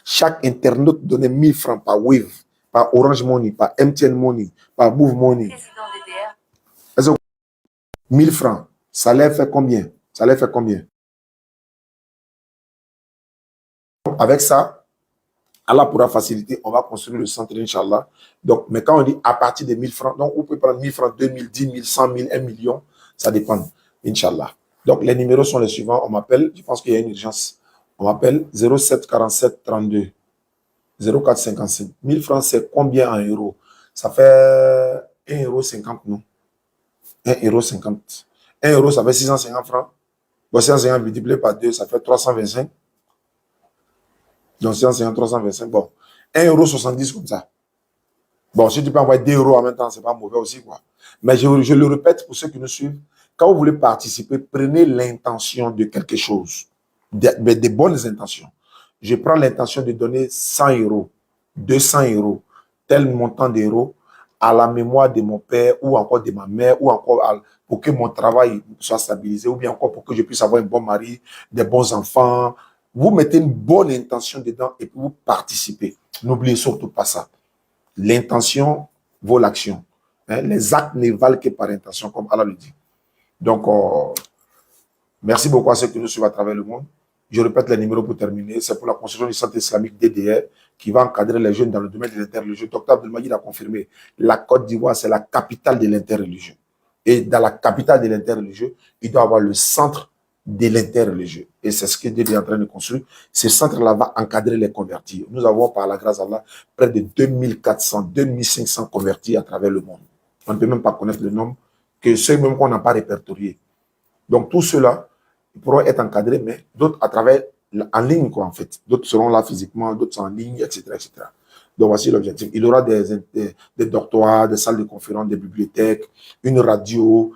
Chaque internaute donnait 1000 francs par Wave, par Orange Money, par MTN Money, par Move Money. 1000 francs. Ça allait faire combien? Ça allait faire combien? Avec ça, Allah pourra faciliter, on va construire le centre, Inch'Allah. Donc, mais quand on dit à partir de 1000 francs, donc vous pouvez prendre 1000 francs, 2000, 10 000, 100 000, 1 million, ça dépend, Inch'Allah. Donc, les numéros sont les suivants. On m'appelle, je pense qu'il y a une urgence. On m'appelle 07 47 32 04 55. 1000 francs, c'est combien en euros? Ça fait 1,50 €, non? 1,50 €. 1 euro, ça fait 650 francs. Bon, 650 multiplié par 2, ça fait 325. Donc, 650, 325. Bon, 1,70 € comme ça. Bon, si tu peux envoyer 2 € en même temps, c'est pas mauvais aussi, quoi. Mais je le répète pour ceux qui nous suivent, quand vous voulez participer, prenez l'intention de quelque chose, des bonnes intentions. Je prends l'intention de donner 100 €, 200 €, tel montant d'euros à la mémoire de mon père ou encore de ma mère ou encore pour que mon travail soit stabilisé ou bien encore pour que je puisse avoir un bon mari, des bons enfants. Vous mettez une bonne intention dedans et puis vous participez. N'oubliez surtout pas ça. L'intention vaut l'action. Hein? Les actes ne valent que par intention, comme Allah le dit. Donc, merci beaucoup à ceux qui nous suivent à travers le monde. Je répète les numéros pour terminer. C'est pour la construction du centre islamique DDR qui va encadrer les jeunes dans le domaine de l'interreligieux. Dr Abdelmajid a confirmé, la Côte d'Ivoire, c'est la capitale de l'interreligieux. Et dans la capitale de l'interreligieux, il doit y avoir le centre de l'interreligieux. Et c'est ce que Dieu est en train de construire. Ce centre-là va encadrer les convertis. Nous avons, par la grâce d'Allah, près de 2400, 2500 convertis à travers le monde. On ne peut même pas connaître le nombre que ceux même qu'on n'a pas répertoriés. Donc, tout cela, ils pourront être encadrés, mais d'autres à travers, en ligne, quoi, en fait. D'autres seront là physiquement, d'autres sont en ligne, etc., etc. Donc, voici l'objectif. Il y aura des dortoirs, des salles de conférences, des bibliothèques, une radio,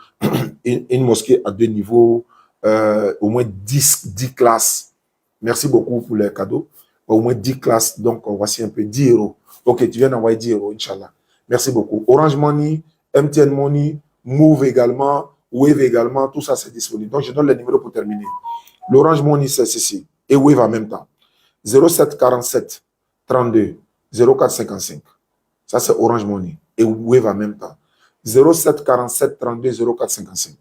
une mosquée à 2 niveaux, au moins 10 classes. Merci beaucoup pour les cadeaux. Au moins 10 classes. Donc, voici un peu 10 €. Ok, tu viens d'envoyer 10 €, Inch'Allah. Merci beaucoup. Orange Money, MTN Money, Move également, Wave également, tout ça c'est disponible. Donc, je donne les numéros pour terminer. L'Orange Money, c'est ceci. Et Wave en même temps. 07 47 32 04 55. Ça, c'est Orange Money. Et Wave en même temps. 07 47 32 04 55.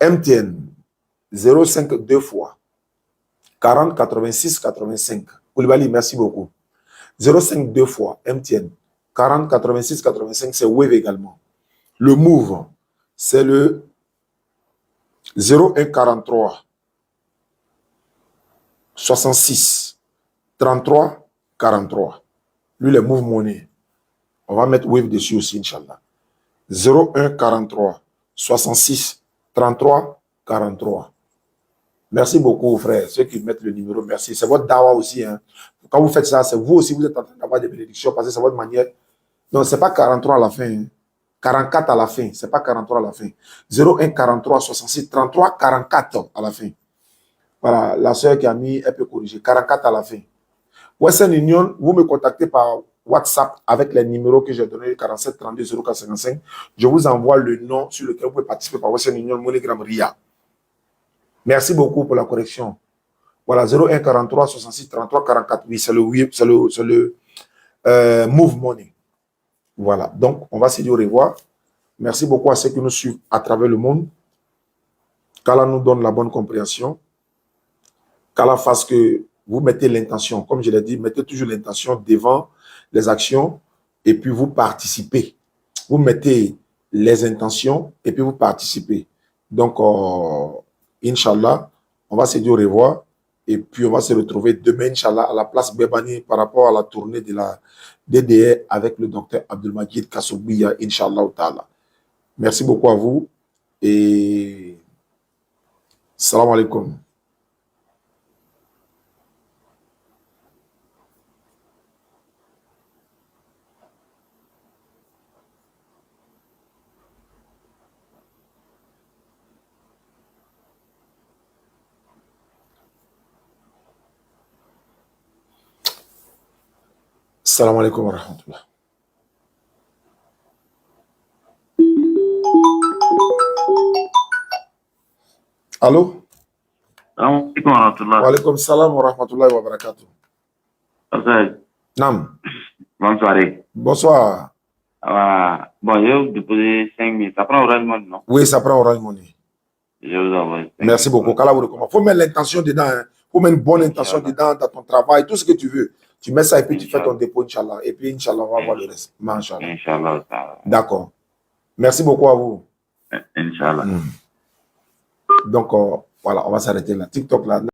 MTN, 05 2 fois. 40 86 85. Koulibaly, merci beaucoup. 05 2 fois. MTN. 40 86 85, c'est Wave également. Le Move, c'est le 01 43 66 33 43. Lui, le Move Money. On va mettre Wave dessus aussi, Inch'Allah. 01 43 66 33 43. Merci beaucoup, frère. Ceux qui mettent le numéro, merci. C'est votre dawa aussi. Hein. Quand vous faites ça, c'est vous aussi, vous êtes en train d'avoir des bénédictions parce que c'est votre manière. Non, ce n'est pas 43 à la fin. Hein. 44 à la fin. Ce n'est pas 43 à la fin. 01 43 66 33 44 à la fin. Voilà, la soeur qui a mis, elle peut corriger. 44 à la fin. Western Union, vous me contactez par WhatsApp avec les numéros que j'ai donnés, 47 32 04 55. Je vous envoie le nom sur lequel vous pouvez participer par Western Union, MoneyGram RIA. Merci beaucoup pour la correction. Voilà, 01 43 66 33 44. Oui, c'est le Move Money. Voilà, donc on va se dire au revoir. Merci beaucoup à ceux qui nous suivent à travers le monde. Qu'Allah nous donne la bonne compréhension. Qu'Allah fasse que vous mettez l'intention, comme je l'ai dit, mettez toujours l'intention devant les actions et puis vous participez. Vous mettez les intentions et puis vous participez. Donc, Inch'Allah, on va se dire au revoir et puis on va se retrouver demain, Inch'Allah, à la place Bebani par rapport à la tournée de la DDR avec le docteur Abdelmajid Kassoubia, Inch'Allah Ta'ala. Merci beaucoup à vous et salam alaikum. Salam alaikum wa rahmatullah. Allô? Salam alaikum wa rahmatullah. Wa alaikum salam wa rahmatullahi wa barakatuh. Nam. Bonne soirée. Bonsoir. Bon, je vais vous déposer 5 000. Ça prend Orange Money, non? Oui, ça prend Orange Money. Je vous envoie. Merci beaucoup. Il faut mettre l'intention dedans. Il faut mettre une bonne intention dedans dans ton travail, tout ce que tu veux. Tu mets ça et puis tu fais ton dépôt, Inch'Allah. Et puis, Inch'Allah, on va voir le reste. Inch'Allah. D'accord. Merci beaucoup à vous. Inch'Allah. Donc, voilà, on va s'arrêter là. TikTok là.